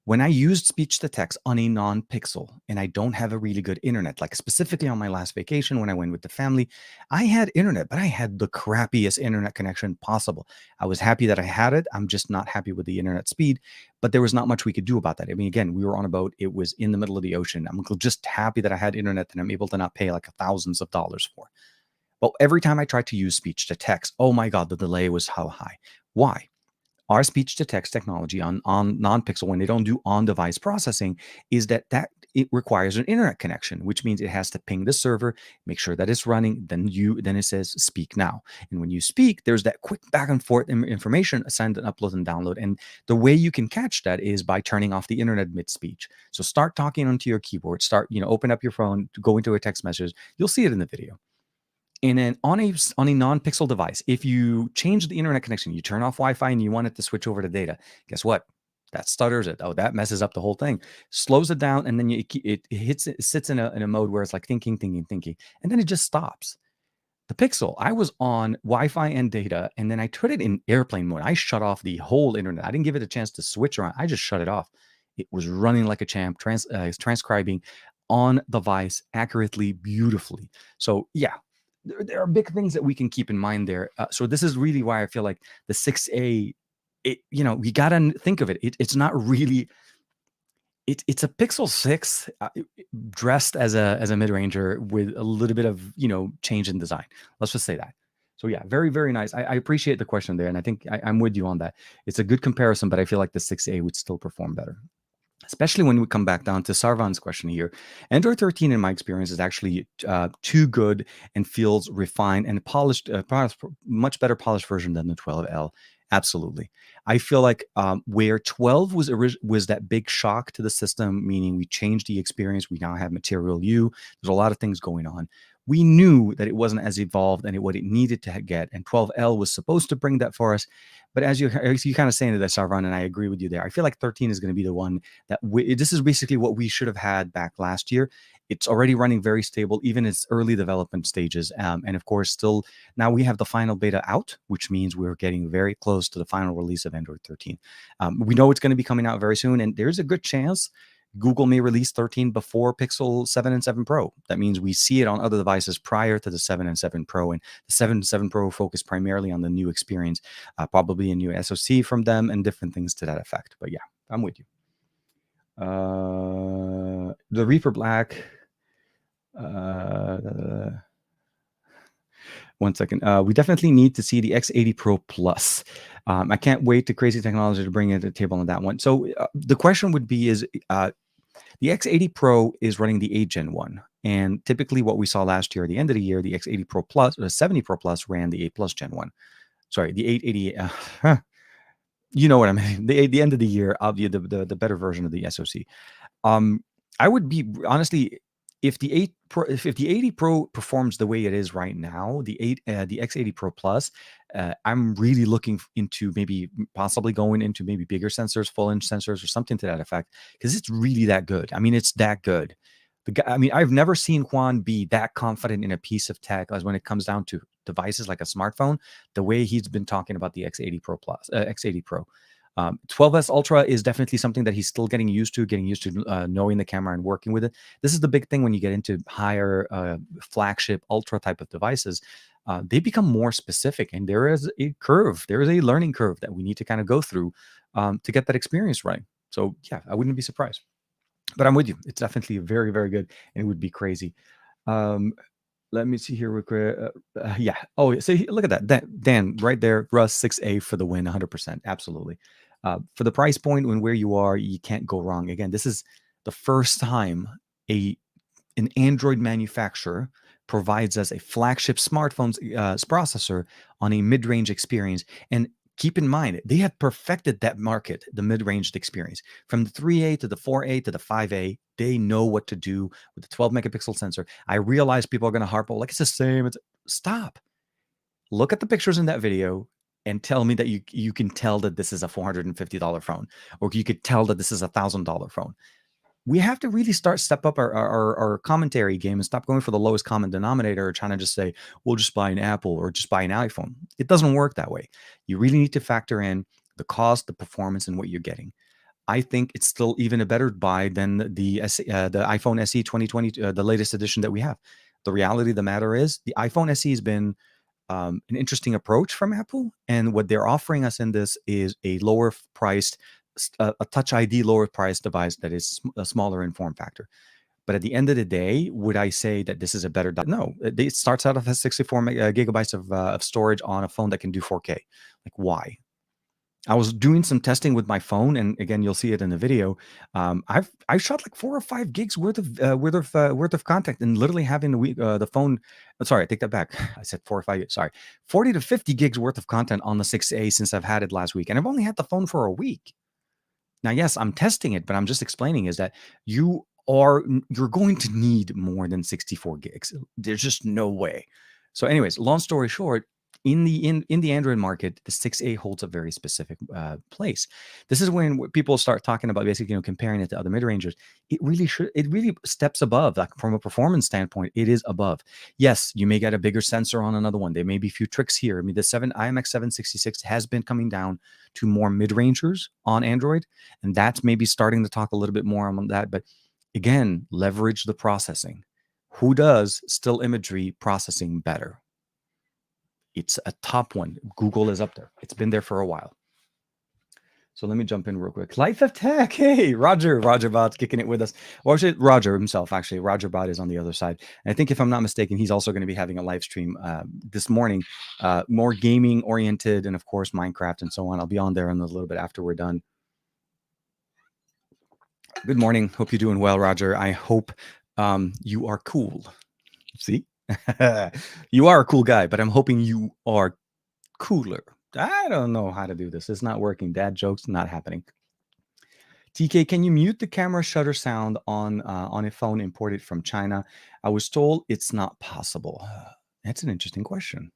When I used speech to text on a non-Pixel and I don't have a really good internet, like specifically on my last vacation when I went with the family, I had internet, but I had the crappiest internet connection possible. I was happy that I had it. I'm just not happy with the internet speed, but there was not much we could do about that. I mean, again, we were on a boat. It was in the middle of the ocean. I'm just happy that I had internet that I'm able to not pay like thousands of dollars for. But every time I tried to use speech to text, oh my God, the delay was how high. Why? Our speech to text technology on non-Pixel, when they don't do on-device processing, is that it requires an internet connection, which means it has to ping the server, make sure that it's running. Then it says speak now. And when you speak, there's that quick back and forth information, send and upload and download. And the way you can catch that is by turning off the internet mid-speech. So start talking onto your keyboard, open up your phone, go into a text message. You'll see it in the video. And then on a non-Pixel device, if you change the internet connection, you turn off Wi-Fi and you want it to switch over to data, guess what? That stutters it. Oh, that messes up the whole thing. Slows it down, and then it sits in a mode where it's like thinking, and then it just stops. The Pixel, I was on Wi-Fi and data, and then I put it in airplane mode. I shut off the whole internet. I didn't give it a chance to switch around. I just shut it off. It was running like a champ, transcribing on device accurately, beautifully. So yeah. There are big things that we can keep in mind there. So this is really why I feel like the 6A, we got to think of it. It's not really, it's a Pixel 6 dressed as a mid-ranger with a little bit of, change in design. Let's just say that. So yeah, very, very nice. I appreciate the question there, and I think I'm with you on that. It's a good comparison, but I feel like the 6A would still perform better, especially when we come back down to Sarvan's question here. Android 13, in my experience, is actually too good and feels refined and polished, much better polished version than the 12L. Absolutely. I feel like where 12 was that big shock to the system, meaning we changed the experience. We now have Material U. There's a lot of things going on. We knew that it wasn't as evolved and what it needed to get, and 12L was supposed to bring that for us. But as you kind of saying to that, Sarvan, and I agree with you there. I feel like 13 is going to be the one that this is basically what we should have had back last year. It's already running very stable, even its early development stages. And of course, still now we have the final beta out, which means we're getting very close to the final release of Android 13. We know it's going to be coming out very soon, and there's a good chance Google may release 13 before Pixel 7 and 7 Pro. That means we see it on other devices prior to the 7 and 7 Pro. And the 7 and 7 Pro focus primarily on the new experience, probably a new SoC from them and different things to that effect. But yeah, I'm with you. The Reaper Black. One second. We definitely need to see the X80 Pro Plus. I can't wait to crazy technology to bring it to the table on that one. So the question would be is the X80 Pro is running the 8 Gen 1. And typically what we saw last year at the end of the year, the X80 Pro Plus, or the 70 Pro Plus ran the 8 Plus Gen 1. Sorry, the 880. You know what I mean. The end of the year, the better version of the SoC. I would be honestly, if the 80 Pro performs the way it is right now, the X80 Pro Plus, I'm really looking into maybe possibly going into maybe bigger sensors, full inch sensors, or something to that effect, because it's really that good. I mean, it's that good. I've never seen Juan be that confident in a piece of tech as when it comes down to devices like a smartphone, the way he's been talking about the X80 Pro Plus, X80 Pro. 12S Ultra is definitely something that he's still getting used to knowing the camera and working with it. This is the big thing when you get into higher flagship Ultra type of devices. They become more specific, and there is a learning curve that we need to kind of go through to get that experience right. So yeah, I wouldn't be surprised. But I'm with you. It's definitely very, very good, and it would be crazy. Let me see here. Yeah. Oh, so look at that. Dan, right there. Russ 6A for the win, 100%. Absolutely. For the price point and where you are, you can't go wrong. Again, this is the first time an Android manufacturer provides us a flagship smartphone processor on a mid-range experience. And keep in mind, they have perfected that market, the mid-range experience. From the 3A to the 4A to the 5A, they know what to do with the 12 megapixel sensor. I realize people are going to harp on, like, it's the same. Stop. Look at the pictures in that video and tell me that you can tell that this is a $450 phone, or you could tell that this is a $1,000 phone. We have to really step up our commentary game and stop going for the lowest common denominator or trying to just say, we'll just buy an Apple or just buy an iPhone. It doesn't work that way. You really need to factor in the cost, the performance, and what you're getting. I think it's still even a better buy than the iPhone SE 2020, the latest edition that we have. The reality of the matter is the iPhone SE has been an interesting approach from Apple, and what they're offering us in this is a lower priced, a Touch ID lower priced device that is smaller in form factor. But at the end of the day, would I say that this is a better? No, it starts out of 64 gigabytes of storage on a phone that can do 4K. Like, why? I was doing some testing with my phone, and again, you'll see it in the video. I've shot like 4 or 5 gigs worth of content, and literally having the phone. Sorry, I take that back. I said 4 or 5. Sorry, 40 to 50 gigs worth of content on the 6A since I've had it last week, and I've only had the phone for a week. Now, yes, I'm testing it, but I'm just explaining is that you're going to need more than 64 gigs. There's just no way. So, anyways, long story short, in the Android market, the 6A holds a very specific place. This is when people start talking about basically comparing it to other mid-rangers. It really steps above. Like, from a performance standpoint, it is above. Yes, you may get a bigger sensor on another one. There may be a few tricks here. I mean, the IMX 766 has been coming down to more mid-rangers on Android, and that's maybe starting to talk a little bit more on that. But again, leverage the processing. Who does still imagery processing better? It's a top one. Google is up there. It's been there for a while. So let me jump in real quick. Life of Tech. Hey, Roger Bot's kicking it with us. Or actually, Roger himself, actually. Roger Bot is on the other side. And I think if I'm not mistaken, he's also going to be having a live stream this morning, more gaming oriented and of course, Minecraft and so on. I'll be on there in a little bit after we're done. Good morning. Hope you're doing well, Roger. I hope you are cool. See? You are a cool guy, but I'm hoping you are cooler. I don't know how to do this. It's not working. Dad jokes not happening. TK, can you mute the camera shutter sound on a phone imported from China? I was told it's not possible. That's an interesting question.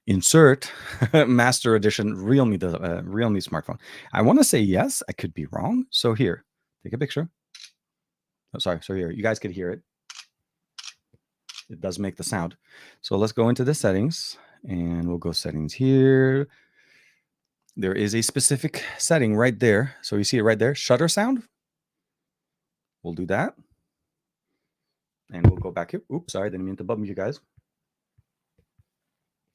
Insert Master Edition Realme smartphone. I want to say yes. I could be wrong. So here, take a picture. Oh, sorry. So here, you guys could hear it. It does make the sound. So let's go into the settings and we'll go settings here. There is a specific setting right there. So you see it right there, shutter sound. We'll do that. And we'll go back here. Oops, sorry, didn't mean to bump you guys.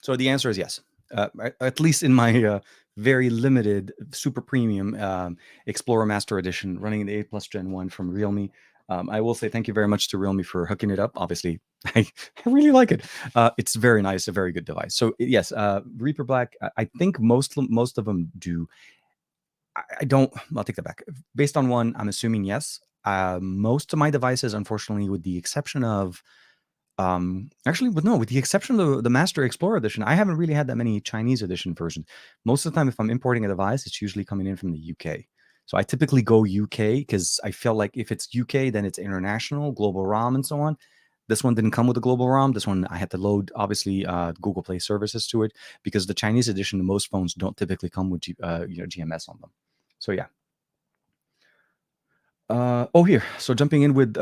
So the answer is yes. At least in my very limited super premium Explorer Master Edition running the 8 Plus Gen 1 from Realme. I will say thank you very much to Realme for hooking it up. Obviously, I really like it. It's very nice, a very good device. So yes, Reaper Black, I think most of them do. I don't, I'll take that back. Based on one, I'm assuming yes. Most of my devices, unfortunately, with the exception of, with the exception of the Master Explorer Edition, I haven't really had that many Chinese edition versions. Most of the time, if I'm importing a device, it's usually coming in from the UK. So I typically go UK because I feel like if it's UK, then it's international, global ROM, and so on. This one didn't come with a global ROM. This one I had to load, obviously, Google Play services to it because the Chinese edition, most phones don't typically come with GMS on them. So yeah. Here. So jumping in with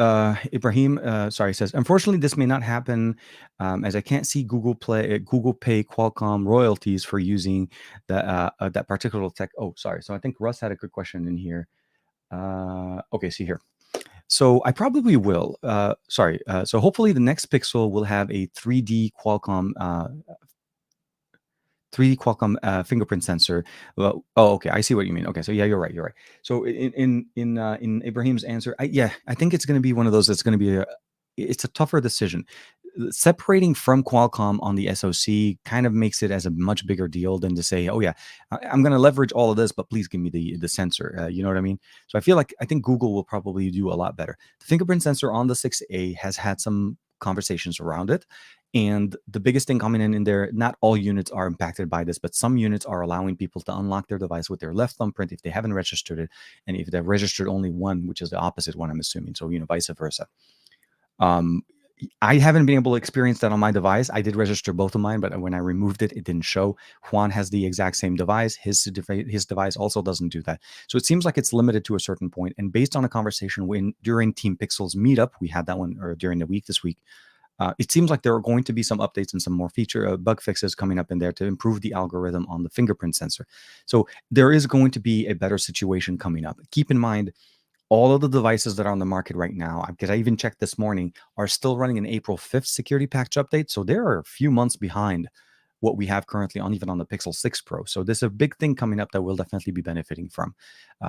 Ibrahim, says, unfortunately, this may not happen as I can't see Google Pay Qualcomm royalties for using that particular tech. Oh, sorry. So I think Russ had a good question in here. Okay, see here. So I probably will. So hopefully the next Pixel will have a 3D Qualcomm fingerprint sensor. Well, okay, I see what you mean. Okay, so yeah, you're right. So in Ibrahim's answer, I think it's going to be one of those that's going to be it's a tougher decision. Separating from Qualcomm on the SoC kind of makes it as a much bigger deal than to say, oh yeah, I'm going to leverage all of this, but please give me the sensor. You know what I mean? So I think Google will probably do a lot better. The fingerprint sensor on the 6A has had some conversations around it. And the biggest thing coming in there, not all units are impacted by this, but some units are allowing people to unlock their device with their left thumbprint if they haven't registered it. And if they've registered only one, which is the opposite one, I'm assuming. So, vice versa. I haven't been able to experience that on my device. I did register both of mine, but when I removed it, it didn't show. Juan has the exact same device. His device also doesn't do that. So it seems like it's limited to a certain point. And based on a conversation during Teampixel's meetup, we had that one or during the week this week. It seems like there are going to be some updates and some more bug fixes coming up in there to improve the algorithm on the fingerprint sensor. So there is going to be a better situation coming up. Keep in mind, all of the devices that are on the market right now, because I even checked this morning, are still running an April 5th security patch update. So there are a few months behind what we have currently even on the Pixel 6 Pro. So there's a big thing coming up that we'll definitely be benefiting from.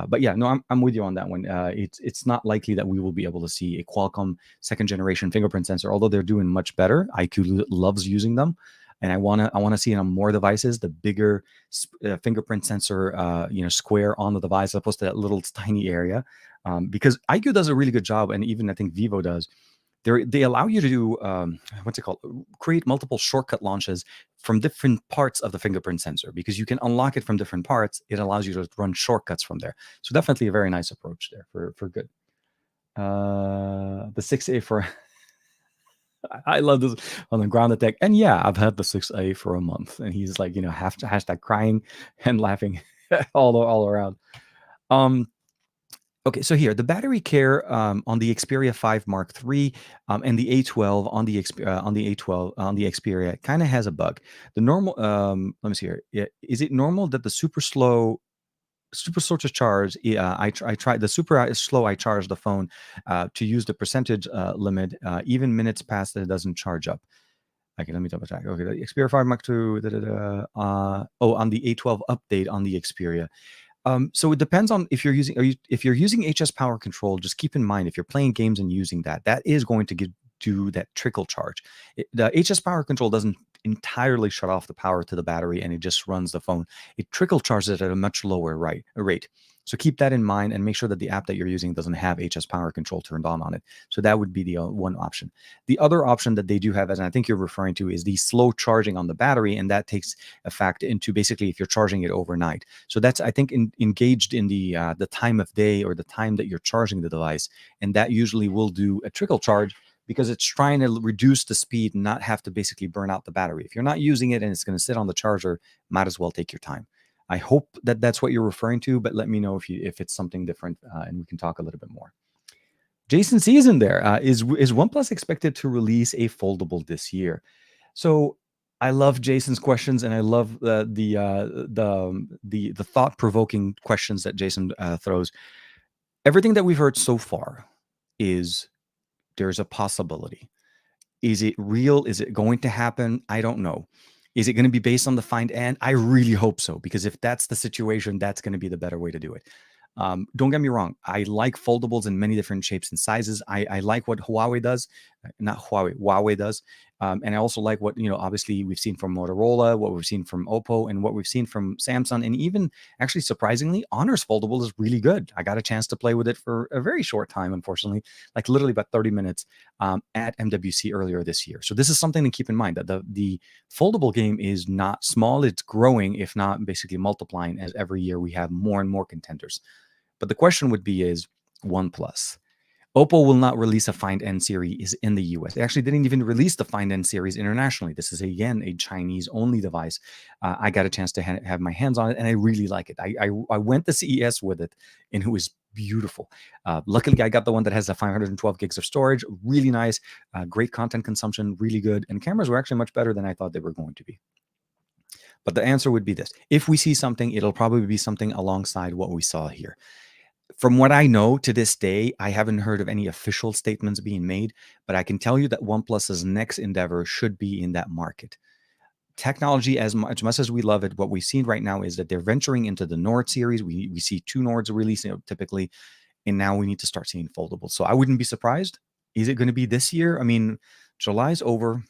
But yeah, no, I'm with you on that one. It's not likely that we will be able to see a Qualcomm second generation fingerprint sensor, although they're doing much better. iQ loves using them. And I wanna see it on more devices, the bigger fingerprint sensor, square on the device, as opposed to that little tiny area, because iQ does a really good job, and even I think Vivo does. They allow you to do create multiple shortcut launches from different parts of the fingerprint sensor because you can unlock it from different parts. It allows you to run shortcuts from there. So definitely a very nice approach there for good. The 6A for I love this on the ground attack. And yeah, I've had the 6A for a month, and he's like, hashtag crying and laughing all around. Okay, so here the battery care on the Xperia 5 Mark III and the A12 on the Xperia kind of has a bug. The normal, let me see here. Is it normal that the super slow to charge? I tried the super slow. I charged the phone to use the percentage limit. Even minutes past, it doesn't charge up. Okay, let me double check. Okay, the Xperia 5 Mark II. On the A12 update on the Xperia. So it depends on if you're using if you're using HS Power Control. Just keep in mind if you're playing games and using that, that is going to do that trickle charge. The HS Power Control doesn't entirely shut off the power to the battery and it just runs the phone. It trickle charges it at a much lower rate. So keep that in mind and make sure that the app that you're using doesn't have HS Power Control turned on it. So that would be the one option. The other option that they do have, as I think you're referring to, is the slow charging on the battery, and that takes effect into basically if you're charging it overnight. So that's, I think, engaged in the time of day or the time that you're charging the device, and that usually will do a trickle charge because it's trying to reduce the speed and not have to basically burn out the battery. If you're not using it and it's going to sit on the charger, might as well take your time. I hope that that's what you're referring to, but let me know if it's something different, and we can talk a little bit more. Jason C is in there. Is OnePlus expected to release a foldable this year? So I love Jason's questions, and I love the thought-provoking questions that Jason throws. Everything that we've heard so far is there's a possibility. Is it real? Is it going to happen? I don't know. Is it going to be based on the find and? I really hope so, because if that's the situation, that's going to be the better way to do it. Don't get me wrong. I like foldables in many different shapes and sizes. I like what Huawei does, Huawei does. And I also like what, obviously we've seen from Motorola, what we've seen from Oppo, and what we've seen from Samsung. And even actually, surprisingly, Honor's foldable is really good. I got a chance to play with it for a very short time, unfortunately, like literally about 30 minutes at MWC earlier this year. So this is something to keep in mind, that the foldable game is not small. It's growing, if not basically multiplying, as every year we have more and more contenders. But the question would be is OnePlus. Oppo will not release a Find N series in the US. They actually didn't even release the Find N series internationally. This is, again, a Chinese-only device. I got a chance to have my hands on it, and I really like it. I went to CES with it, and it was beautiful. Luckily, I got the one that has the 512 gigs of storage. Really nice, great content consumption, really good. And cameras were actually much better than I thought they were going to be. But the answer would be this. If we see something, it'll probably be something alongside what we saw here. From what I know to this day, I haven't heard of any official statements being made, but I can tell you that OnePlus's next endeavor should be in that market. Technology, as much as we love it, what we've seen right now is that they're venturing into the Nord series. We see 2 Nords releasing typically, and now we need to start seeing foldables. So I wouldn't be surprised. Is it going to be this year? I mean, July's over.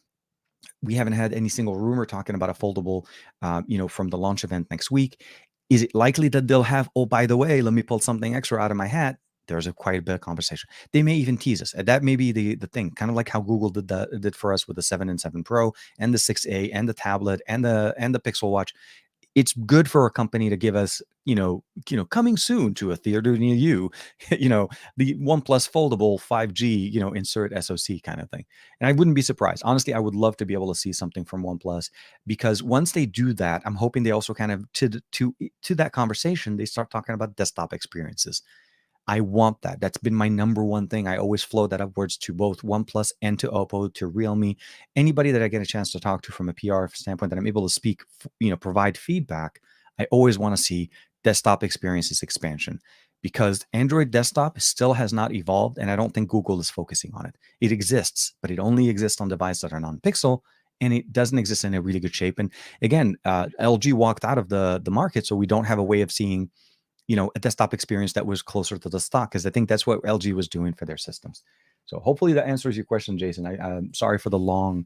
We haven't had any single rumor talking about a foldable, from the launch event next week. Is it likely that they'll have, oh, by the way, let me pull something extra out of my hat? There's quite a bit of conversation. They may even tease us. And that may be the thing, kind of like how Google did for us with the 7 and 7 Pro and the 6A and the tablet and the Pixel Watch. It's good for a company to give us, coming soon to a theater near you, the OnePlus foldable 5G, insert SoC kind of thing. And I wouldn't be surprised. Honestly, I would love to be able to see something from OnePlus, because once they do that, I'm hoping they also kind of to that conversation, they start talking about desktop experiences. I want that. That's been my number one thing. I always flow that upwards to both OnePlus and to Oppo, to Realme, anybody that I get a chance to talk to from a PR standpoint that I'm able to speak, provide feedback. I always want to see desktop experiences expansion, because Android desktop still has not evolved, and I don't think Google is focusing on it. It exists, but it only exists on devices that are non-Pixel, and it doesn't exist in a really good shape. And again, LG walked out of the market, so we don't have a way of seeing a desktop experience that was closer to the stock, because I think that's what LG was doing for their systems. So hopefully that answers your question, Jason. I'm sorry for the long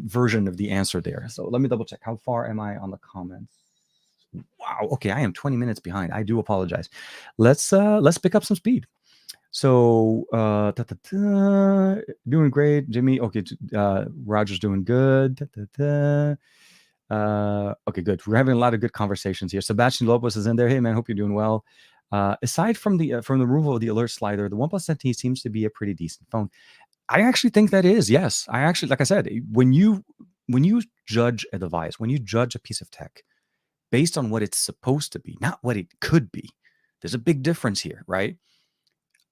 version of the answer there. So let me double check. How far am I on the comments? Wow. Okay, I am 20 minutes behind. I do apologize. Let's pick up some speed. So doing great, Jimmy. Okay, Roger's doing good. Okay, good. We're having a lot of good conversations here. Sebastian Lopez is in there. Hey man, hope you're doing well. Aside from the removal of the alert slider, the OnePlus 10T seems to be a pretty decent phone. I actually think that is, yes. I actually, like I said, when you judge a device, when you judge a piece of tech based on what it's supposed to be, not what it could be, there's a big difference here, right?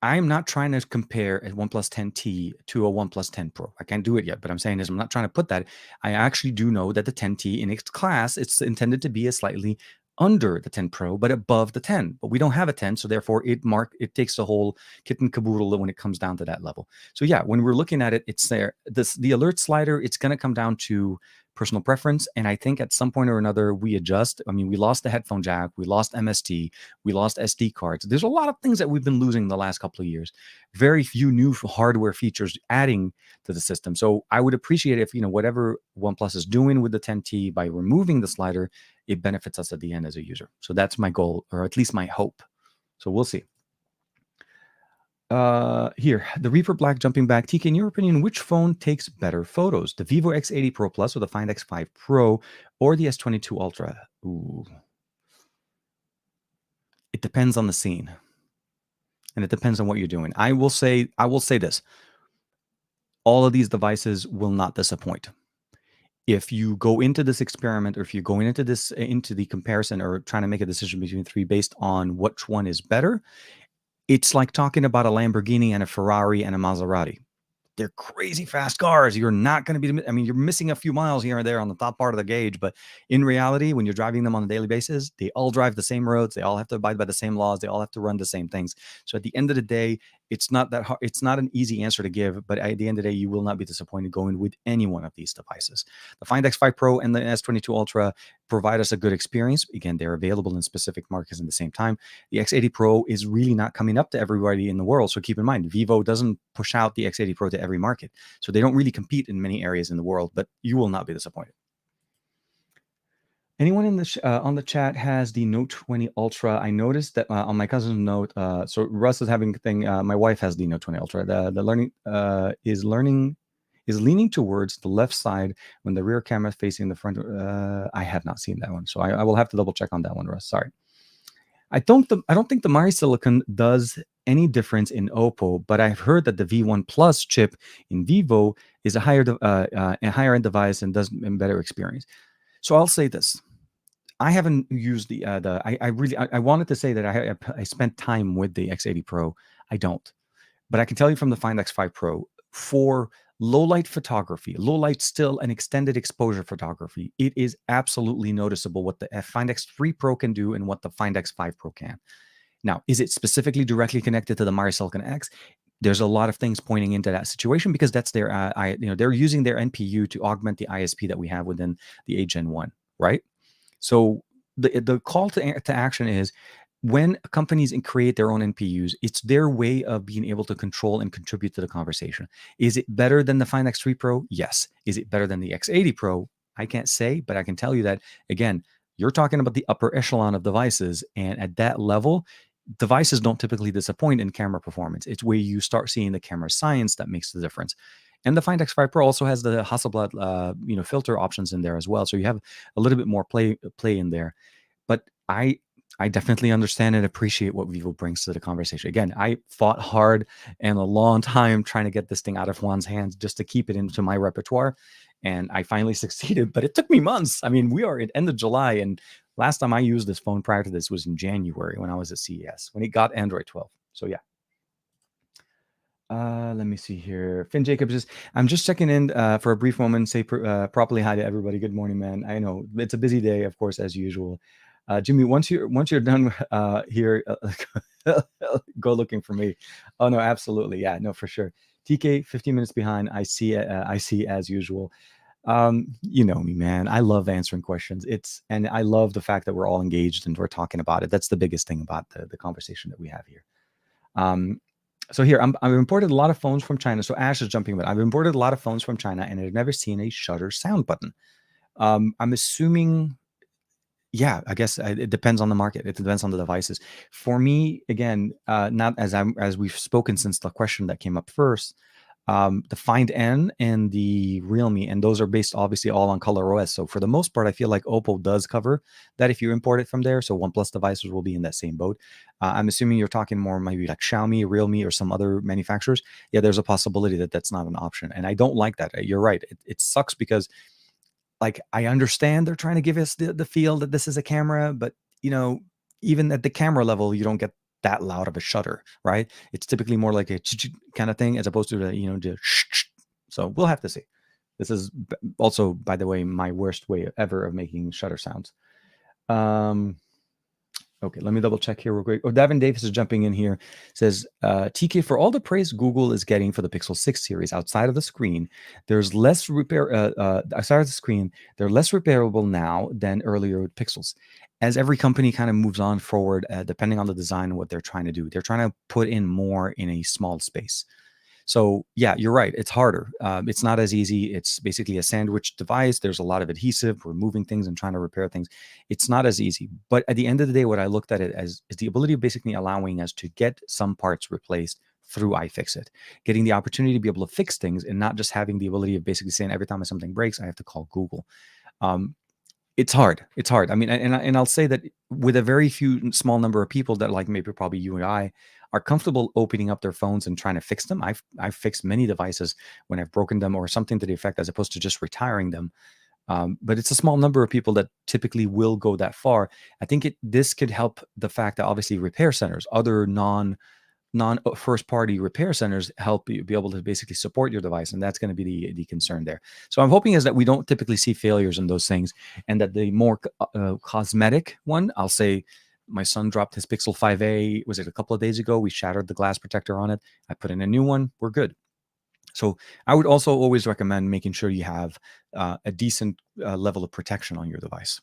I'm not trying to compare a OnePlus 10T to a OnePlus 10 Pro. I can't do it yet, but I'm saying is I'm not trying to put that. I actually do know that the 10T in its class, it's intended to be a slightly under the 10 Pro, but above the 10. But we don't have a 10, so therefore it takes the whole kit and caboodle when it comes down to that level. So yeah, when we're looking at it, it's there. The alert slider, it's going to come down to personal preference, and I think at some point or another we adjust. I mean, we lost the headphone jack, we lost MST, we lost SD cards. There's a lot of things that we've been losing the last couple of years. Very few new hardware features adding to the system. So I would appreciate if, whatever OnePlus is doing with the 10T by removing the slider, it benefits us at the end as a user. So that's my goal, or at least my hope. So we'll see. Here, the Reaper Black jumping back. TK, in your opinion, which phone takes better photos? The Vivo X80 Pro Plus or the Find X5 Pro or the S22 Ultra? Ooh. It depends on the scene. And it depends on what you're doing. I will say this. All of these devices will not disappoint. If you go into this experiment, or if you're going into the comparison or trying to make a decision between three based on which one is better, it's like talking about a Lamborghini and a Ferrari and a Maserati. They're crazy fast cars. You're not going to be, I mean, you're missing a few miles here and there on the top part of the gauge, but in reality, when you're driving them on a daily basis, they all drive the same roads. They all have to abide by the same laws. They all have to run the same things. So at the end of the day, it's not that hard. It's not an easy answer to give, but at the end of the day, you will not be disappointed going with any one of these devices. The Find X5 Pro and the S22 Ultra provide us a good experience. Again, they're available in specific markets at the same time. The X80 Pro is really not coming up to everybody in the world. So keep in mind, Vivo doesn't push out the X80 Pro to every market. So they don't really compete in many areas in the world, but you will not be disappointed. Anyone in the on the chat has the Note 20 Ultra? I noticed that on my cousin's Note, so Russ is having a thing. My wife has the Note 20 Ultra. The learning is leaning towards the left side when the rear camera is facing the front. I have not seen that one, so I will have to double check on that one, Russ. Sorry. I don't think the MySilicon does any difference in Oppo, but I've heard that the V1 Plus chip in Vivo is a higher end device and does a better experience. So I'll say this. I haven't used the I wanted to say that I spent time with the X80 Pro. I don't, but I can tell you from the Find X5 Pro, for low light photography, low light still and extended exposure photography, it is absolutely noticeable what the Find X3 Pro can do and what the Find X5 Pro can. Now, is it specifically directly connected to the MySilicon X? There's a lot of things pointing into that situation because that's their they're using their NPU to augment the ISP that we have within the 8 Gen 1, right? So the call to action is, when companies create their own NPUs, it's their way of being able to control and contribute to the conversation. Is it better than the Find X3 Pro? Yes. Is it better than the X80 Pro? I can't say, but I can tell you that, again, you're talking about the upper echelon of devices. And at that level, devices don't typically disappoint in camera performance. It's where you start seeing the camera science that makes the difference. And the Find X5 Pro also has the Hasselblad, filter options in there as well. So you have a little bit more play in there. But I definitely understand and appreciate what Vivo brings to the conversation. Again, I fought hard and a long time trying to get this thing out of Juan's hands just to keep it into my repertoire. And I finally succeeded, but it took me months. I mean, we are at end of July, and last time I used this phone prior to this was in January when I was at CES, when it got Android 12. So yeah. Let me see here. Finn Jacobs says, I'm just checking in for a brief moment. Say properly hi to everybody. Good morning, man. I know it's a busy day, of course, as usual. Jimmy, once you're done here, go looking for me. Oh no, absolutely, yeah, no, for sure. TK, 15 minutes behind. I see as usual. You know me, man. I love answering questions. And I love the fact that we're all engaged and we're talking about it. That's the biggest thing about the conversation that we have here. So here, I've imported a lot of phones from China. So Ash is jumping in. I've imported a lot of phones from China, and I've never seen a shutter sound button. I'm assuming, yeah, I guess it depends on the market. It depends on the devices. For me, again, not as we've spoken since the question that came up first, the Find N and the Realme, and those are based obviously all on ColorOS. So for the most part, I feel like Oppo does cover that if you import it from there. So OnePlus devices will be in that same boat. I'm assuming you're talking more maybe like Xiaomi, Realme, or some other manufacturers. Yeah, there's a possibility that that's not an option. And I don't like that. You're right. It sucks because, like, I understand they're trying to give us the feel that this is a camera, but even at the camera level, you don't get that loud of a shutter, right? It's typically more like a kind of thing as opposed to the so we'll have to see. This is also, by the way, my worst way ever of making shutter sounds. Okay, let me double check here real quick. Oh, Davin Davis is jumping in here. Says, TK, for all the praise Google is getting for the Pixel 6 series outside of the screen, there's less repair, outside of the screen, they're less repairable now than earlier with Pixels. As every company kind of moves on forward, depending on the design and what they're trying to do, they're trying to put in more in a small space. So yeah, you're right. It's harder. It's not as easy. It's basically a sandwich device. There's a lot of adhesive. We're moving things and trying to repair things. It's not as easy. But at the end of the day, what I looked at it as is the ability of basically allowing us to get some parts replaced through iFixit, getting the opportunity to be able to fix things and not just having the ability of basically saying every time something breaks, I have to call Google. It's hard. It's hard. I mean, and I'll say that with a very few small number of people that like maybe probably you and I are comfortable opening up their phones and trying to fix them. I've fixed many devices when I've broken them or something to the effect, as opposed to just retiring them. But it's a small number of people that typically will go that far. I think this could help the fact that obviously repair centers, other non first party repair centers help you be able to basically support your device, and that's going to be the concern there. So I'm hoping is that we don't typically see failures in those things, and that the more cosmetic one, I'll say my son dropped his Pixel 5a, was it a couple of days ago? We shattered the glass protector on it. I put in a new one. We're good. So I would also always recommend making sure you have a decent level of protection on your device.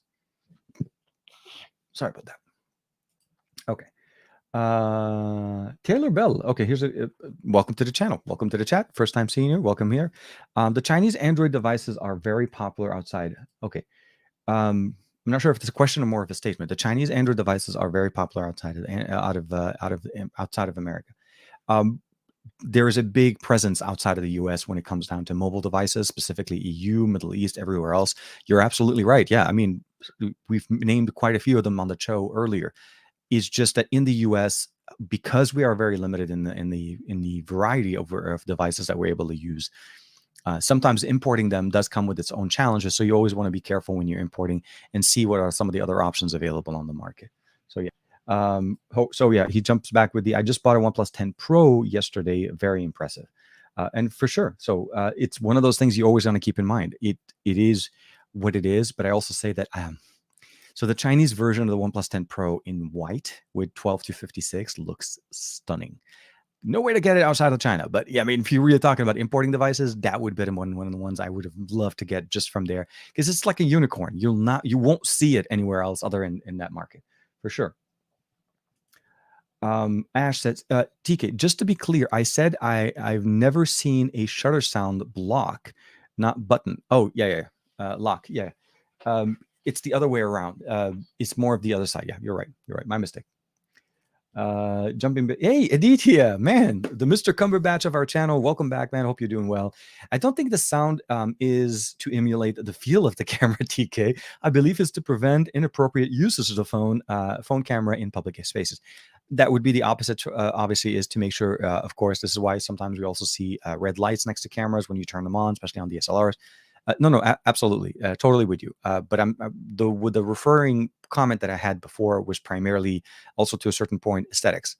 Sorry about that. Okay. Taylor Bell. Okay, here's a welcome to the channel. Welcome to the chat. First time seeing you. Welcome here. The Chinese Android devices are very popular outside. Okay. I'm not sure if it's a question or more of a statement. The Chinese Android devices are very popular outside of America. There is a big presence outside of the US when it comes down to mobile devices, specifically EU, Middle East, everywhere else. You're absolutely right. Yeah, I mean, we've named quite a few of them on the show earlier. Is just that in the US, because we are very limited in the variety of devices that we're able to use, sometimes importing them does come with its own challenges. So you always want to be careful when you're importing and see what are some of the other options available on the market. So yeah, he jumps back with I just bought a OnePlus 10 Pro yesterday. Very impressive, and for sure. So it's one of those things you always want to keep in mind. It is what it is, but I also say that. So the Chinese version of the OnePlus 10 Pro in white with 12-56 looks stunning. No way to get it outside of China, but yeah, I mean, if you're really talking about importing devices, that would be one of the ones I would have loved to get just from there, because it's like a unicorn. You won't see it anywhere else other in that market for sure. Ash says, TK, just to be clear, I said I've never seen a shutter sound block, not button. Oh yeah, lock, yeah. It's the other way around. It's more of the other side. Yeah, you're right. My mistake. Jumping. Hey, Aditya, man, the Mr. Cumberbatch of our channel. Welcome back, man. Hope you're doing well. I don't think the sound is to emulate the feel of the camera, TK. I believe it's to prevent inappropriate uses of the phone camera in public spaces. That would be the opposite, obviously, is to make sure, of course, this is why sometimes we also see red lights next to cameras when you turn them on, especially on DSLRs. No, absolutely, totally with you. But with the referring comment that I had before was primarily also to a certain point aesthetics.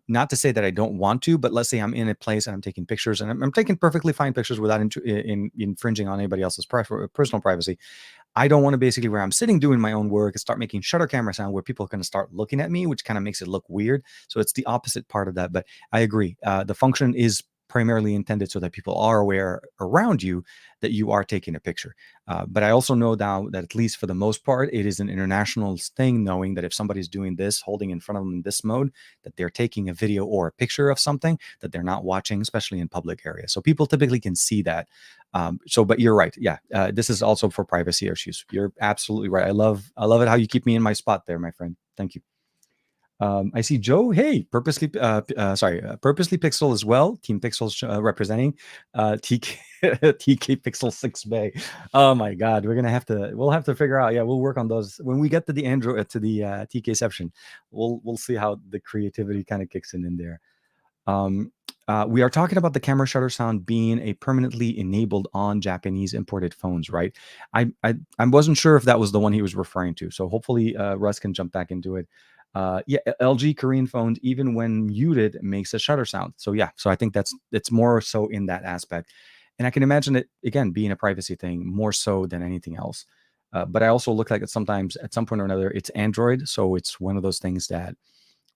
Not to say that I don't want to, but let's say I'm in a place and I'm taking pictures, and I'm taking perfectly fine pictures without infringing on anybody else's personal privacy. I don't want to basically, where I'm sitting doing my own work, and start making shutter camera sound where people are going to start looking at me, which kind of makes it look weird. So it's the opposite part of that. But I agree. The function is primarily intended so that people are aware around you that you are taking a picture. But I also know now that at least for the most part, it is an international thing, knowing that if somebody's doing this, holding in front of them in this mode, that they're taking a video or a picture of something that they're not watching, especially in public areas. So people typically can see that. But you're right. Yeah. This is also for privacy issues. You're absolutely right. I love it how you keep me in my spot there, my friend. Thank you. I see Joe. Hey, Purposely Pixel as well. Teampixel representing TK Pixel 6bay. Oh my God, we'll have to figure out. Yeah, we'll work on those when we get to the Android to the TKception. We'll see how the creativity kind of kicks in there. We are talking about the camera shutter sound being a permanently enabled on Japanese imported phones, right? I wasn't sure if that was the one he was referring to. So hopefully Russ can jump back into it. Yeah, LG Korean phones, even when muted, makes a shutter sound. So yeah, so I think it's more so in that aspect, and I can imagine it again being a privacy thing more so than anything else. But I also look like it sometimes at some point or another, it's Android. So it's one of those things that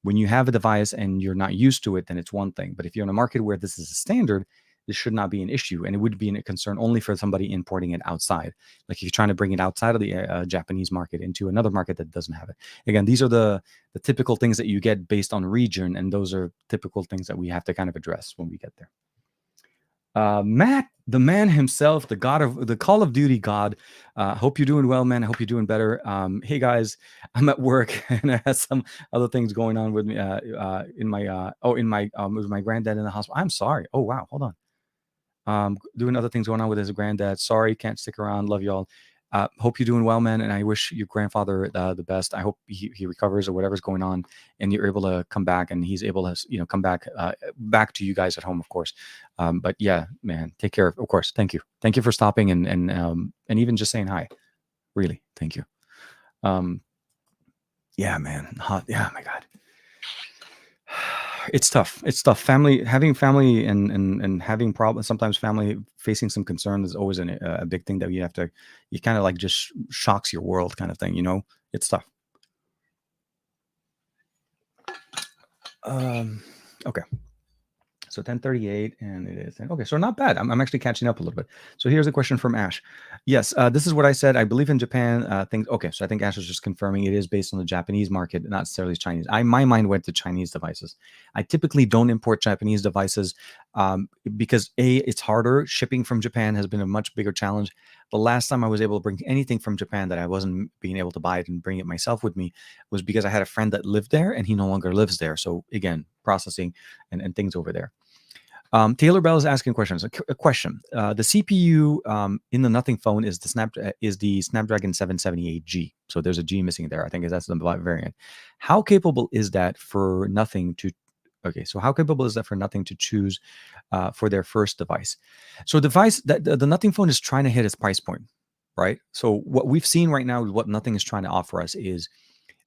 when you have a device and you're not used to it, then it's one thing. But if you're in a market where this is a standard, this should not be an issue. And it would be a concern only for somebody importing it outside. Like if you're trying to bring it outside of the Japanese market into another market that doesn't have it. Again, these are the typical things that you get based on region. And those are typical things that we have to kind of address when we get there. Matt, the man himself, the God of the Call of Duty God. Hope you're doing well, man. I hope you're doing better. Hey guys, I'm at work and I have some other things going on with me. With my granddad in the hospital. I'm sorry. Oh wow, hold on. Doing other things going on with his granddad. Sorry, can't stick around. Love y'all. Hope you're doing well, man. And I wish your grandfather the best. I hope he recovers or whatever's going on, and you're able to come back, and he's able to come back to you guys at home, of course. But yeah, man, take care. Of course, thank you for stopping and even just saying hi. Really, thank you. Yeah, man. Yeah, my God. It's tough. Having family and having problems. Sometimes family facing some concern is always a big thing that you kind of like just shocks your world kind of thing. It's tough. Okay. So 10:38, and it is okay. So not bad. I'm actually catching up a little bit. So here's a question from Ash. Yes, this is what I said. I believe in Japan things. Okay, so I think Ash is just confirming it is based on the Japanese market, not necessarily Chinese. My mind went to Chinese devices. I typically don't import Japanese devices because it's harder. Shipping from Japan has been a much bigger challenge. The last time I was able to bring anything from Japan that I wasn't being able to buy it and bring it myself with me was because I had a friend that lived there and he no longer lives there. So again, processing and things over there. Taylor Bell is asking questions. A question: the CPU in the Nothing phone is the Snapdragon 778G. So there's a G missing there. I think that's the variant. How capable is that for Nothing to? Okay, so how capable is that for Nothing to choose for their first device? So the Nothing phone is trying to hit its price point, right? So what we've seen right now, what Nothing is trying to offer us is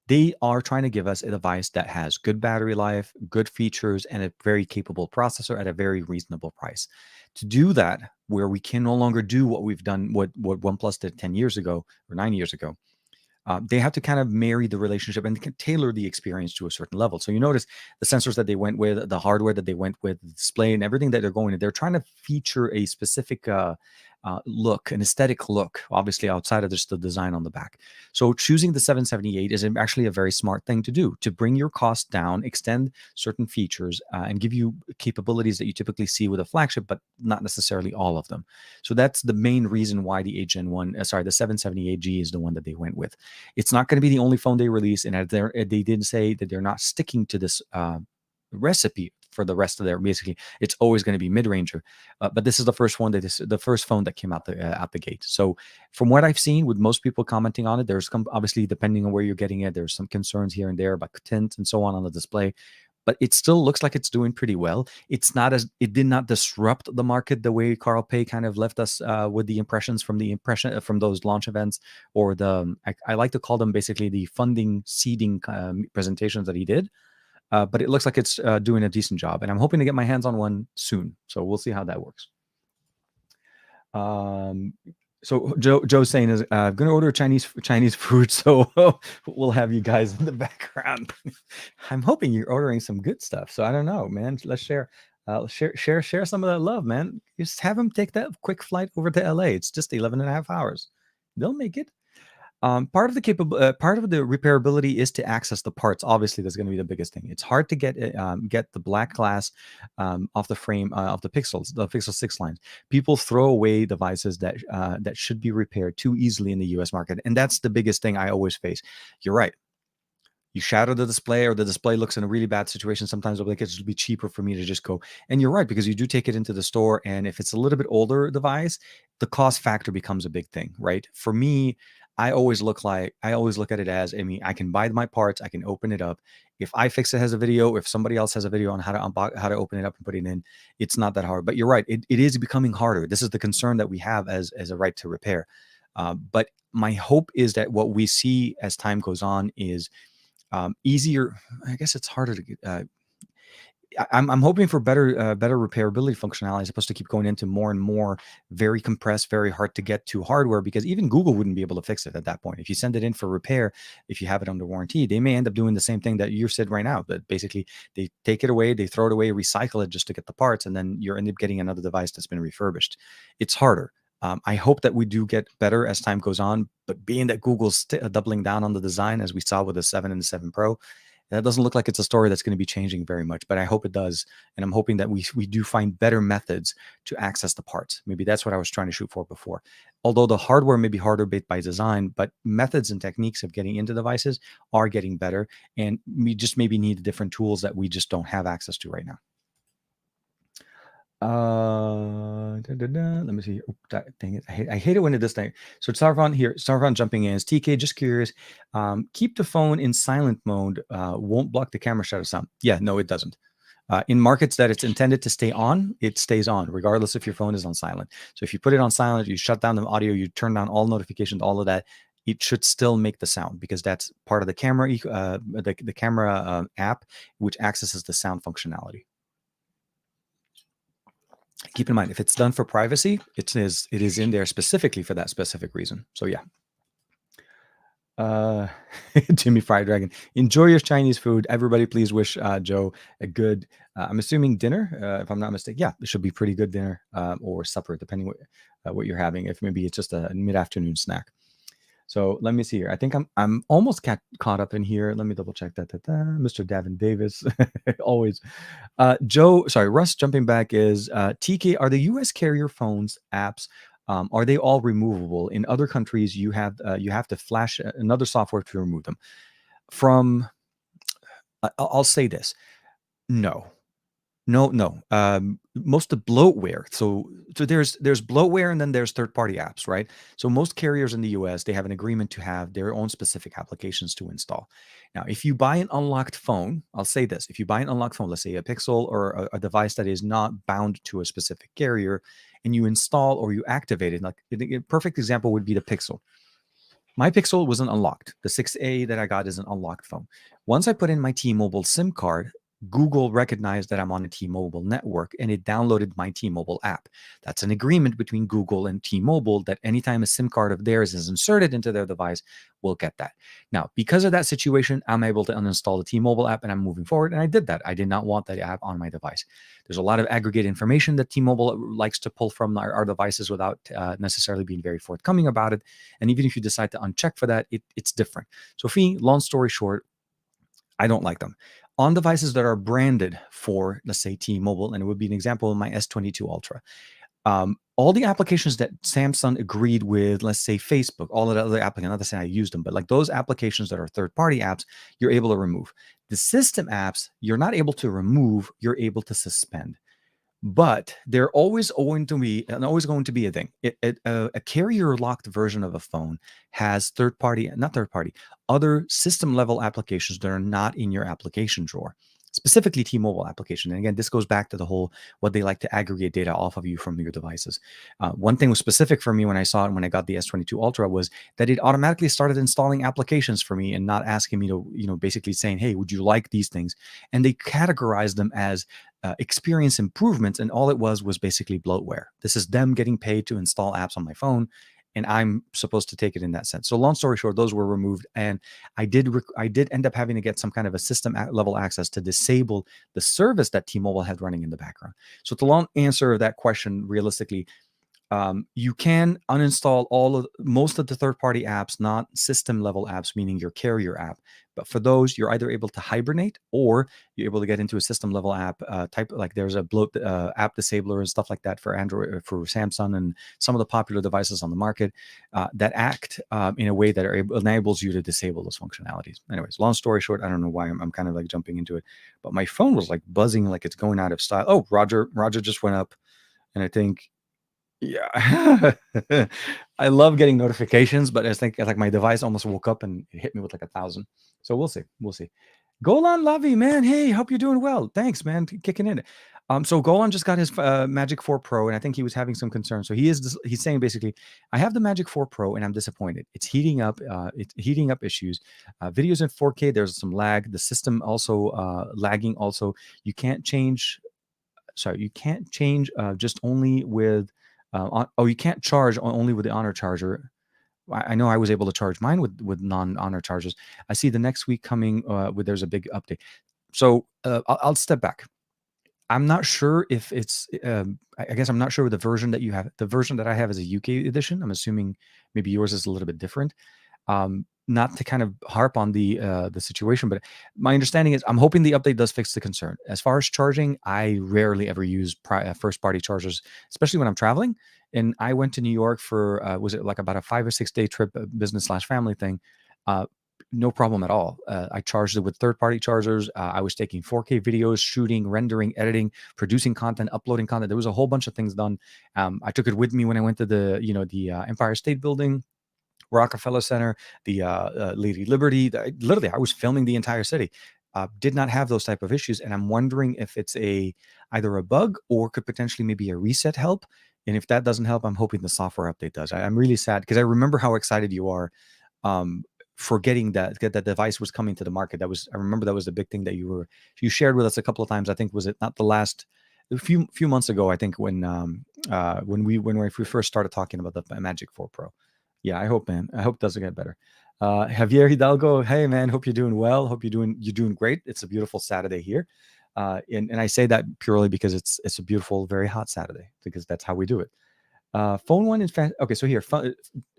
they are trying to give us a device that has good battery life, good features, and a very capable processor at a very reasonable price. To do that, where we can no longer do what we've done, what OnePlus did 10 years ago or 9 years ago, they have to kind of marry the relationship and tailor the experience to a certain level. So you notice the sensors that they went with, the hardware that they went with, the display, and everything that they're going to. They're trying to feature a specific look, an aesthetic look, obviously outside of just the design on the back. So choosing the 778 is actually a very smart thing to do to bring your cost down, extend certain features, and give you capabilities that you typically see with a flagship, but not necessarily all of them. So that's the main reason why the 8 Gen 1, the 778G is the one that they went with. It's not going to be the only phone they release, and they did say that they're not sticking to this recipe for the rest of their. Basically, it's always going to be mid-ranger, but this is the first one the first phone that came out the gate. So from what I've seen, with most people commenting on it, there's obviously, depending on where you're getting it, there's some concerns here and there about tint and so on the display, but it still looks like it's doing pretty well. It did not disrupt the market the way Carl Pei kind of left us with the impressions from those launch events, or I like to call them basically the funding seeding presentations that he did. But it looks like it's doing a decent job, and I'm hoping to get my hands on one soon. So we'll see how that works. So Joe's saying is I'm going to order Chinese food, so we'll have you guys in the background. I'm hoping you're ordering some good stuff. So I don't know, man. Let's share some of that love, man. Just have them take that quick flight over to LA. It's just 11 and a half hours. They'll make it. Part of the repairability is to access the parts. Obviously, that's going to be the biggest thing. It's hard to get the black glass off the frame of the Pixel 6 lines. People throw away devices that should be repaired too easily in the U.S. market, and that's the biggest thing I always face. You're right. You shatter the display, or the display looks in a really bad situation. Sometimes it'll be cheaper for me to just go. And you're right, because you do take it into the store, and if it's a little bit older device, the cost factor becomes a big thing, right? For me, I always look at it as, I mean, I can buy my parts, I can open it up. If I fix it as a video, if somebody else has a video on how to open it up and put it in, it's not that hard. But you're right, it is becoming harder. This is the concern that we have as a right to repair. But my hope is that what we see as time goes on is easier. I guess it's harder to get. I'm hoping for better repairability functionality. It's supposed to keep going into more and more very compressed, very hard to get to hardware, because even Google wouldn't be able to fix it at that point. If you send it in for repair, if you have it under warranty, they may end up doing the same thing that you said right now. That basically they take it away, they throw it away, recycle it just to get the parts, and then you end up getting another device that's been refurbished. It's harder. I hope that we do get better as time goes on, but being that Google's doubling down on the design, as we saw with the 7 and the 7 Pro, that doesn't look like it's a story that's going to be changing very much, but I hope it does. And I'm hoping that we do find better methods to access the parts. Maybe that's what I was trying to shoot for before. Although the hardware may be harder by design, but methods and techniques of getting into devices are getting better. And we just maybe need different tools that we just don't have access to right now. Let me see. Dang it. I hate it when it does that. So Sarvan here, Sarvan jumping in is TK, just curious. Keep the phone in silent mode. Won't block the camera shutter sound. Yeah, no, it doesn't. In markets that it's intended to stay on, it stays on, regardless if your phone is on silent. So if you put it on silent, you shut down the audio, you turn down all notifications, all of that, it should still make the sound, because that's part of the camera, the camera app, which accesses the sound functionality. Keep in mind, if it's done for privacy, it is in there specifically for that specific reason. So yeah. Jimmy Fried Dragon, enjoy your Chinese food. Everybody, please wish Joe a good, I'm assuming dinner, if I'm not mistaken. Yeah, it should be pretty good dinner or supper, depending what you're having. If maybe it's just a mid-afternoon snack. So let me see here. I think I'm almost caught up in here. Let me double check that. Mr. Davin Davis, always. Russ jumping back is TK. Are the U.S. carrier phones apps? Are they all removable? In other countries, you have to flash another software to remove them. I'll say this: no. Most of bloatware. So there's bloatware, and then there's third-party apps, right? So most carriers in the US, they have an agreement to have their own specific applications to install. Now, if you buy an unlocked phone, I'll say this: if you buy an unlocked phone, let's say a Pixel or a device that is not bound to a specific carrier, and you install or you activate it, like a perfect example would be the Pixel. My Pixel wasn't unlocked. The 6A that I got is an unlocked phone. Once I put in my T-Mobile SIM card, Google recognized that I'm on a T-Mobile network, and it downloaded my T-Mobile app. That's an agreement between Google and T-Mobile that anytime a SIM card of theirs is inserted into their device, we'll get that. Now, because of that situation, I'm able to uninstall the T-Mobile app, and I'm moving forward, and I did that. I did not want that app on my device. There's a lot of aggregate information that T-Mobile likes to pull from our devices without necessarily being very forthcoming about it. And even if you decide to uncheck for that, it's different. So for me, long story short, I don't like them. On devices that are branded for, let's say, T-Mobile, and it would be an example of my S22 Ultra. All the applications that Samsung agreed with, let's say Facebook, all of the other applications, not to say I used them, but like those applications that are third-party apps, you're able to remove. The system apps, you're not able to remove, you're able to suspend. But they're always going to be a thing. A carrier locked version of a phone has other system level applications that are not in your application drawer, specifically T-Mobile application. And again, this goes back to the whole what they like to aggregate data off of you from your devices. One thing was specific for me when I saw it when I got the S22 Ultra was that it automatically started installing applications for me and not asking me to, basically saying, hey, would you like these things? And they categorized them as experience improvements, and all it was basically bloatware. This is them getting paid to install apps on my phone, and I'm supposed to take it in that sense. So long story short, those were removed, and I did end up having to get some kind of a system level access to disable the service that T-Mobile had running in the background. So the long answer of that question, realistically, you can uninstall most of the third-party apps, not system-level apps, meaning your carrier app. But for those, you're either able to hibernate or you're able to get into a system-level app type. Like there's a app disabler and stuff like that for Android, for Samsung, and some of the popular devices on the market that act in a way that enables you to disable those functionalities. Anyways, long story short, I don't know why I'm kind of like jumping into it, but my phone was like buzzing like it's going out of style. Oh, Roger just went up, and I think. Yeah. I love getting notifications, but I think like my device almost woke up and it hit me with like 1,000. So we'll see. Golan Lavi, man. Hey, hope you're doing well. Thanks, man, kicking in. So Golan just got his Magic 4 Pro, and I think he was having some concerns. So he's saying basically, I have the Magic 4 Pro, and I'm disappointed. It's heating up. It's heating up issues. Videos in 4K. There's some lag. The system also lagging. Also, you can't change. Sorry, you can't change just only with. You can't charge only with the Honor charger. I know I was able to charge mine with non-Honor chargers. I see the next week coming with there's a big update. So I'll step back. I'm not sure if it's. I guess I'm not sure with the version that you have. The version that I have is a UK edition. I'm assuming maybe yours is a little bit different. Not to kind of harp on the situation, but my understanding is I'm hoping the update does fix the concern. As far as charging, I rarely ever use first party chargers, especially when I'm traveling. And I went to New York for was it like about a 5 or 6 day trip, business slash family thing. Uh, no problem at all. I charged it with third party chargers. I was taking 4K videos, shooting, rendering, editing, producing content, uploading content. There was a whole bunch of things done. I took it with me when I went to the Empire State Building, Rockefeller Center, the Lady Liberty. Literally, I was filming the entire city. Did not have those type of issues, and I'm wondering if it's either a bug or could potentially maybe a reset help. And if that doesn't help, I'm hoping the software update does. I'm really sad because I remember how excited you are um, for getting that device was coming to the market. I remember that was the big thing that you shared with us a couple of times. I think was it not the last a few months ago. I think when we first started talking about the Magic 4 Pro. Yeah, I hope, man. I hope it doesn't get better. Javier Hidalgo, hey man, hope you're doing well. Hope you're doing great. It's a beautiful Saturday here, and I say that purely because it's a beautiful, very hot Saturday because that's how we do it. Phone One is okay. So here,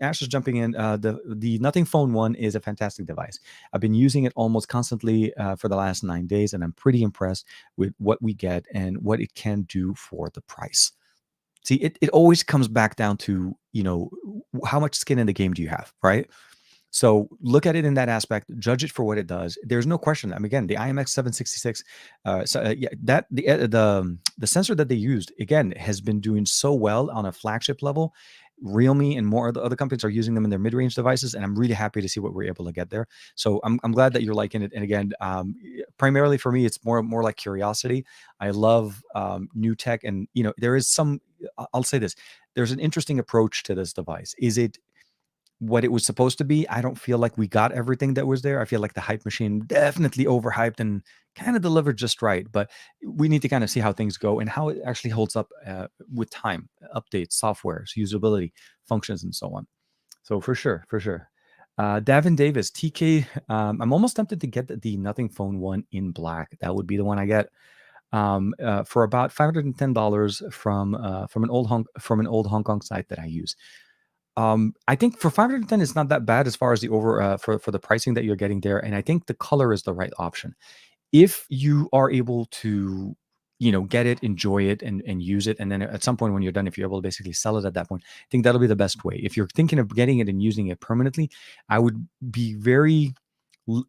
Ash is jumping in. The Nothing Phone One is a fantastic device. I've been using it almost constantly for the last 9 days, and I'm pretty impressed with what we get and what it can do for the price. See, it always comes back down to, how much skin in the game do you have, right? So look at it in that aspect, judge it for what it does. There's no question. I mean, again, the IMX 766, yeah, that the sensor that they used again has been doing so well on a flagship level. Realme and more of the other companies are using them in their mid-range devices, and I'm really happy to see what we're able to get there. So I'm glad that you're liking it. And again, primarily for me, it's more like curiosity. I love new tech, and there is some. I'll say this: there's an interesting approach to this device. Is it what it was supposed to be? I don't feel like we got everything that was there. I feel like the hype machine definitely overhyped and kind of delivered just right. But we need to kind of see how things go and how it actually holds up with time, updates, software, usability, functions, and so on. So for sure, for sure. Davin Davis, TK. I'm almost tempted to get the Nothing Phone One in black. That would be the one I get for about $510 from an old Hong Kong site that I use. I think for 510, it's not that bad as far as the for the pricing that you're getting there, and I think the color is the right option. If you are able to, get it, enjoy it, and use it, and then at some point when you're done, if you're able to basically sell it at that point, I think that'll be the best way. If you're thinking of getting it and using it permanently, I would be very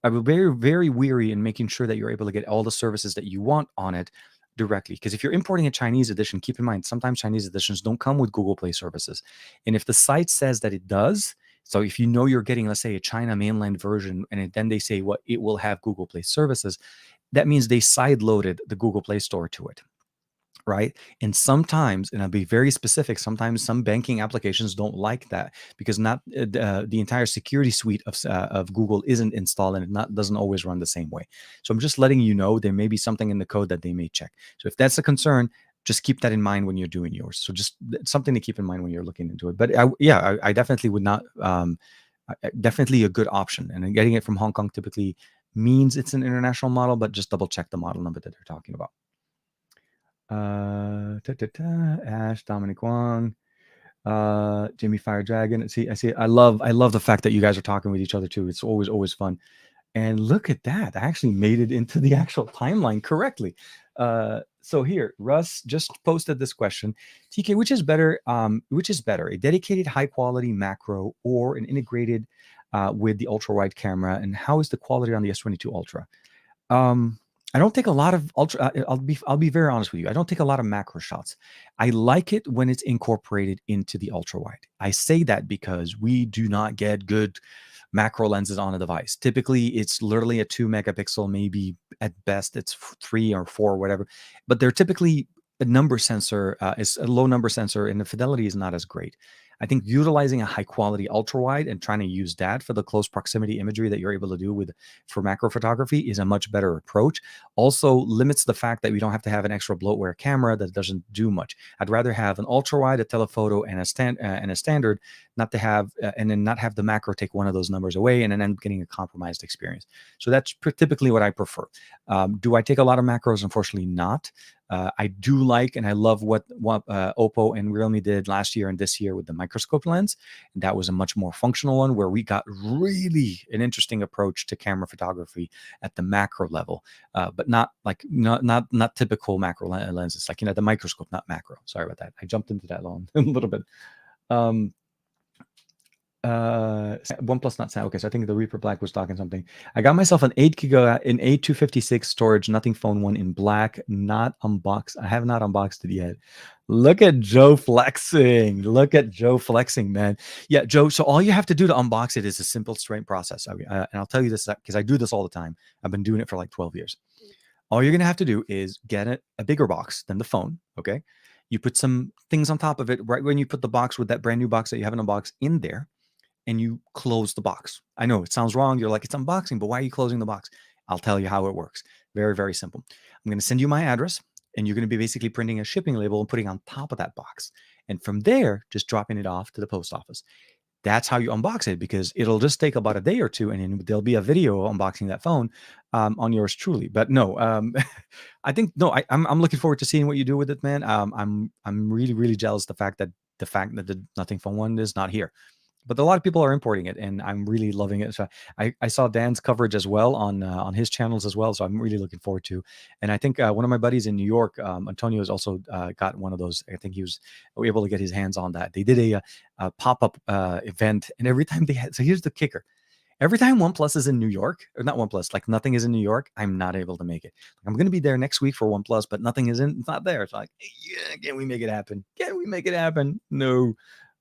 I would very, very weary in making sure that you're able to get all the services that you want on it directly. Because if you're importing a Chinese edition, keep in mind, sometimes Chinese editions don't come with Google Play services. And if the site says that it does, so if you're getting, let's say, a China mainland version, and then they say what it will have Google Play services, that means they side loaded the Google Play Store to it. Right. And sometimes, and I'll be very specific, sometimes some banking applications don't like that because not the entire security suite of Google isn't installed, and it doesn't always run the same way. So I'm just letting you know there may be something in the code that they may check. So if that's a concern, just keep that in mind when you're doing yours. So just something to keep in mind when you're looking into it. But I definitely would not, definitely a good option. And getting it from Hong Kong typically means it's an international model, but just double check the model number that they're talking about. Ash, Dominic Wong, Jimmy Fire Dragon. I love the fact that you guys are talking with each other too. It's always fun. And look at that. I actually made it into the actual timeline correctly. So here, Russ just posted this question. TK, which is better? A dedicated high quality macro or an integrated with the ultra wide camera? And how is the quality on the S22 Ultra? I don't take a lot of ultra. I'll be very honest with you. I don't take a lot of macro shots. I like it when it's incorporated into the ultra wide. I say that because we do not get good macro lenses on a device. Typically, it's literally a 2 megapixel, maybe at best it's 3 or 4, whatever. But they're typically a number sensor. Is a low number sensor, and the fidelity is not as great. I think utilizing a high quality ultra wide and trying to use that for the close proximity imagery that you're able to do with for macro photography is a much better approach. Also limits the fact that we don't have to have an extra bloatware camera that doesn't do much. I'd rather have an ultra wide, a telephoto, and a standard, not to have and then not have the macro take one of those numbers away and then end up getting a compromised experience. So that's typically what I prefer. Do I take a lot of macros? Unfortunately, not. I do like and I love what Oppo and Realme did last year and this year with the microscope lens. That was a much more functional one where we got really an interesting approach to camera photography at the macro level, but not typical macro lenses, like the microscope, not macro. Sorry about that. I jumped into that long a little bit. OnePlus not sound okay. So I think the Reaper Black was talking something. I got myself an 8 256 storage, nothing phone one in black, not unboxed. I have not unboxed it yet. Look at Joe flexing. Look at Joe flexing, man. Yeah, Joe. So all you have to do to unbox it is a simple, straight process. And I'll tell you this because I do this all the time. I've been doing it for like 12 years. All you're gonna have to do is get a bigger box than the phone. Okay. You put some things on top of it right when you put the box with that brand new box that you haven't unboxed in there, and you close the box. I know it sounds wrong. You're like, it's unboxing, but why are you closing the box? I'll tell you how it works. Very, very simple. I'm going to send you my address, and you're going to be basically printing a shipping label and putting on top of that box. And from there, just dropping it off to the post office. That's how you unbox it, because it'll just take about a day or two, and then there'll be a video unboxing that phone on yours truly. But no, I think no, I'm looking forward to seeing what you do with it, man. I'm really, really jealous the fact that the Nothing Phone one is not here, but a lot of people are importing it, and I'm really loving it. So I saw Dan's coverage as well on his channels as well. So I'm really looking forward to. And I think one of my buddies in New York, Antonio, has also got one of those. I think he was able to get his hands on that. They did a pop-up event, and every time they had. So here's the kicker: every time OnePlus is in New York, or not OnePlus, like Nothing is in New York, I'm not able to make it. Like, I'm going to be there next week for OnePlus, but Nothing it's not there. It's like, yeah, can we make it happen? Can we make it happen? No.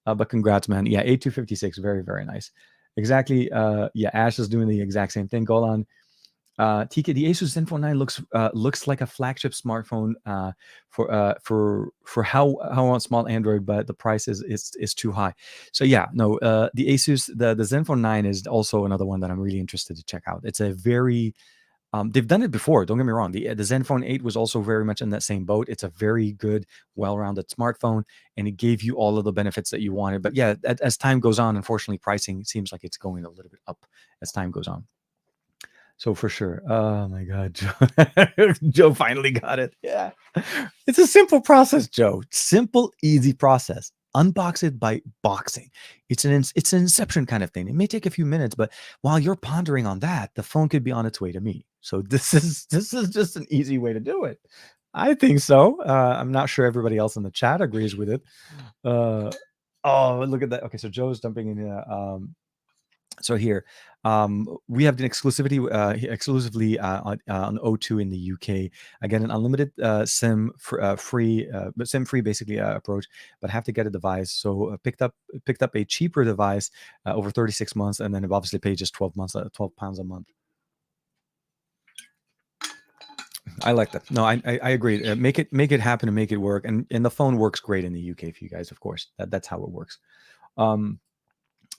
But congrats, man. Yeah, 8256, very, very nice. Exactly. Yeah, Ash is doing the exact same thing. Go on. TK, the Asus Zenfone 9 looks like a flagship smartphone for how on small Android, but the price is too high. So yeah, no, the Asus the Zenfone 9 is also another one that I'm really interested to check out. It's a very they've done it before. Don't get me wrong. The Zenfone 8 was also very much in that same boat. It's a very good, well-rounded smartphone, and it gave you all of the benefits that you wanted. But yeah, as time goes on, unfortunately, pricing seems like it's going a little bit up as time goes on. So for sure. Oh my God, Joe. Joe finally got it. Yeah. It's a simple process, Joe. Simple, easy process. Unbox it by boxing. It's an inception kind of thing. It may take a few minutes, but while you're pondering on that, the phone could be on its way to me. So this is just an easy way to do it. I think so. I'm not sure everybody else in the chat agrees with it. Oh, look at that. Okay, so Joe's dumping in here. So here, we have an exclusively on O2 in the UK. Again, an unlimited free basically approach, but have to get a device. So picked up a cheaper device over 36 months, and then obviously paid just 12 pounds a month. I like that. No, I agree. Make it happen and make it work. And the phone works great in the UK for you guys, of course. That's how it works.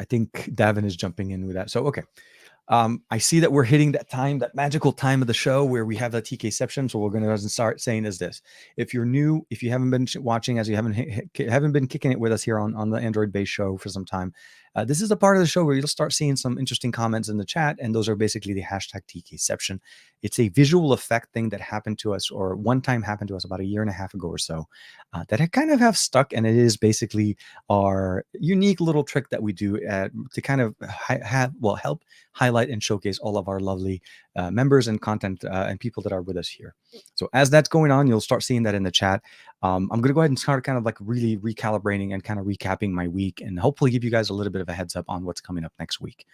I think Davin is jumping in with that. So, okay. I see that we're hitting that magical time of the show where we have the TKception. So we're going to start saying is this. If you're new, if you haven't been watching, as you haven't been kicking it with us here on the Android-based show for some time, this is the part of the show where you'll start seeing some interesting comments in the chat. And those are basically the hashtag TKception. It's a visual effect thing that happened to us, or one time happened to us about a year and a half ago or so, that I kind of have stuck. And it is basically our unique little trick that we do to kind of help highlight and showcase all of our lovely members and content and people that are with us here. So as that's going on, you'll start seeing that in the chat. I'm going to go ahead and start kind of like really recalibrating and kind of recapping my week, and hopefully give you guys a little bit of a heads up on what's coming up next week.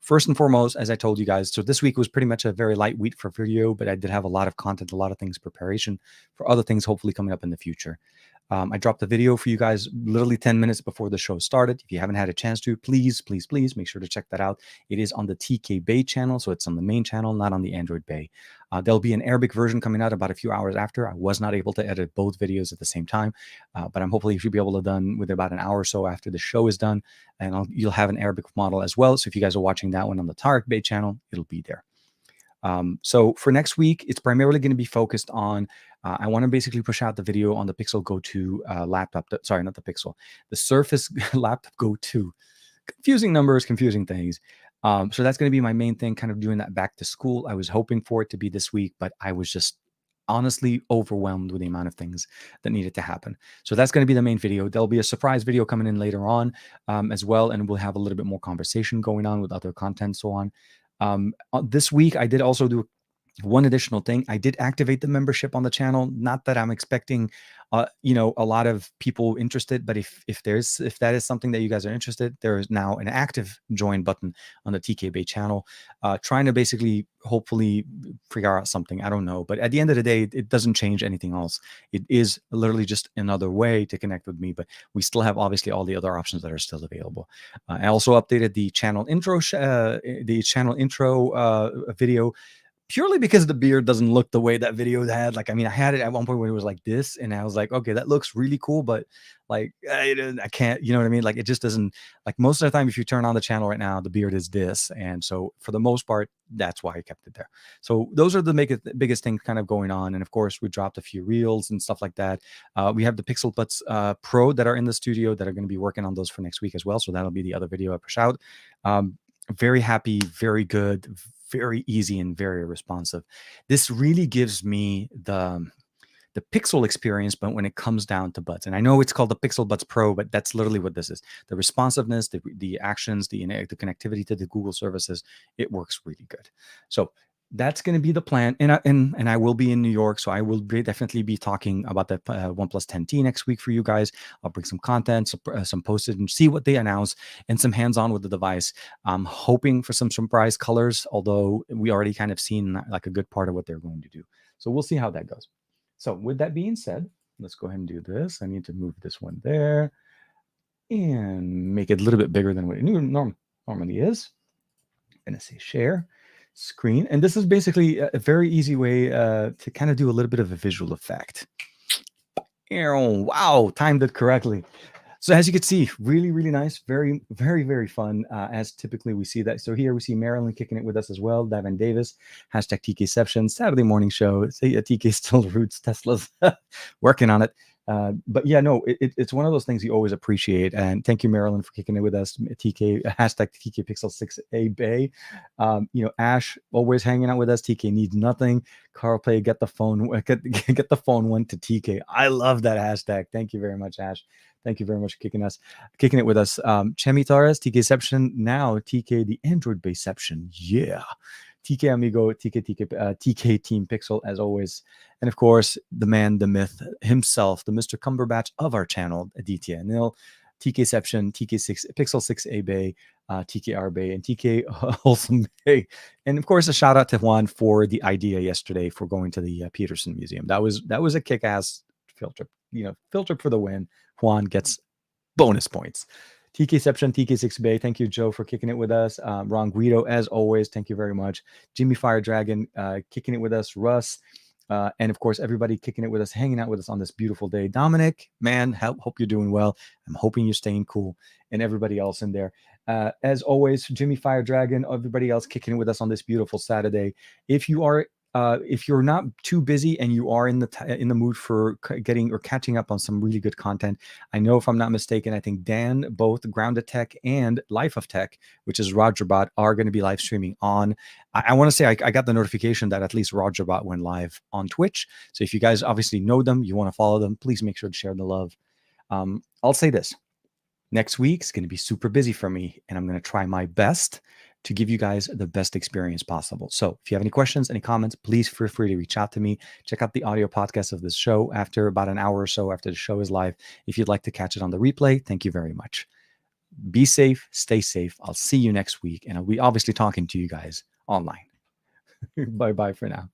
First and foremost, as I told you guys, so this week was pretty much a very light week for video, but I did have a lot of content, a lot of things preparation for other things hopefully coming up in the future. I dropped a video for you guys literally 10 minutes before the show started. If you haven't had a chance to, please make sure to check that out. It is on the tkbay channel, so it's on the main channel, not on the Android Bay. There'll be an Arabic version coming out about a few hours after. I was not able to edit both videos at the same time, but I'm hopefully should be able to done with about an hour or so after the show is done, and you'll have an Arabic model as well. So if you guys are watching that one on the Tarek Bay channel, it'll be there. So for next week, it's primarily going to be focused on, I want to basically push out the video on the Pixel Go 2 laptop. Sorry, not the Pixel, the Surface laptop Go 2. Confusing numbers, confusing things. So that's going to be my main thing, kind of doing that back to school. I was hoping for it to be this week, but I was just honestly overwhelmed with the amount of things that needed to happen. So that's going to be the main video. There'll be a surprise video coming in later on as well, and we'll have a little bit more conversation going on with other content, so on. This week, I did also do one additional thing. I did activate the membership on the channel. Not that I'm expecting, a lot of people interested, but if that is something that you guys are interested, there is now an active join button on the tkbay channel. Trying to basically, hopefully, figure out something. I don't know, but at the end of the day, it doesn't change anything else. It is literally just another way to connect with me, but we still have obviously all the other options that are still available. I also updated the channel intro, video, purely because the beard doesn't look the way that video had. Like, I mean, I had it at one point when it was like this, and I was like, okay, that looks really cool, but like, I can't, you know what I mean? Like, it just doesn't, like, most of the time, if you turn on the channel right now, the beard is this. And so for the most part, that's why I kept it there. So those are the biggest things kind of going on. And of course, we dropped a few reels and stuff like that. We have the Pixel Buds Pro that are in the studio that are going to be working on those for next week as well. So that'll be the other video I push out. Very happy, very good, very easy, and very responsive. This really gives me the Pixel experience, but when it comes down to buds. And I know it's called the Pixel Buds Pro, but that's literally what this is. The responsiveness, the actions, the connectivity to the Google services, it works really good. So that's going to be the plan. And I will be in New York, so I will definitely be talking about the OnePlus 10T next week for you guys. I'll bring some content, some posted, and see what they announce, and some hands-on with the device. I'm hoping for some surprise colors, although we already kind of seen like a good part of what they're going to do. So we'll see how that goes. So with that being said, let's go ahead and do this. I need to move this one there and make it a little bit bigger than what it normally is. I'm going to say share screen. And this is basically a very easy way to kind of do a little bit of a visual effect. Wow, timed it correctly. So as you can see, really, really nice. Very, very, very fun, as typically we see that. So here we see Marilyn kicking it with us as well. Davin Davis, hashtag TKception, Saturday morning show. Say TK still roots Teslas, working on it. But yeah, no, it's one of those things you always appreciate. And thank you, Marilyn, for kicking it with us. TK, hashtag TKPixel 6A Bay. Ash always hanging out with us. TK needs nothing. Carl Play, get the phone, get the phone one to TK. I love that hashtag. Thank you very much, Ash. Thank you very much for kicking it with us. Chemi Torres, TKception, now TK, the Android Bayception. Yeah. TK Amigo, TK Teampixel, as always. And of course, the man, the myth himself, the Mr. Cumberbatch of our channel, Aditya Anil, TKception, Pixel 6A Bay, TKR Bay, and TK Wholesome Bay. And of course, a shout out to Juan for the idea yesterday for going to the Peterson Museum. That was a kick-ass field trip. Field trip for the win. Juan gets bonus points. TKception, TK6 Bay, thank you, Joe, for kicking it with us. Ron Guido, as always, thank you very much. Jimmy Fire Dragon, kicking it with us. Russ, and of course, everybody kicking it with us, hanging out with us on this beautiful day. Dominic, man, hope you're doing well. I'm hoping you're staying cool, and everybody else in there. As always, Jimmy Fire Dragon, everybody else kicking it with us on this beautiful Saturday. If you're not too busy and you are in the mood for getting or catching up on some really good content, I know, if I'm not mistaken, I think Dan, both Grounded Tech and Life of Tech, which is Rogerbot, are going to be live streaming on. I want to say I got the notification that at least Rogerbot went live on Twitch. So if you guys obviously know them, you want to follow them, please make sure to share the love. I'll say this. Next week's going to be super busy for me, and I'm going to try my best to give you guys the best experience possible. So if you have any questions, any comments, please feel free to reach out to me. Check out the audio podcast of this show after about an hour or so after the show is live. If you'd like to catch it on the replay, thank you very much. Be safe, stay safe. I'll see you next week, and I'll be obviously talking to you guys online. Bye bye for now.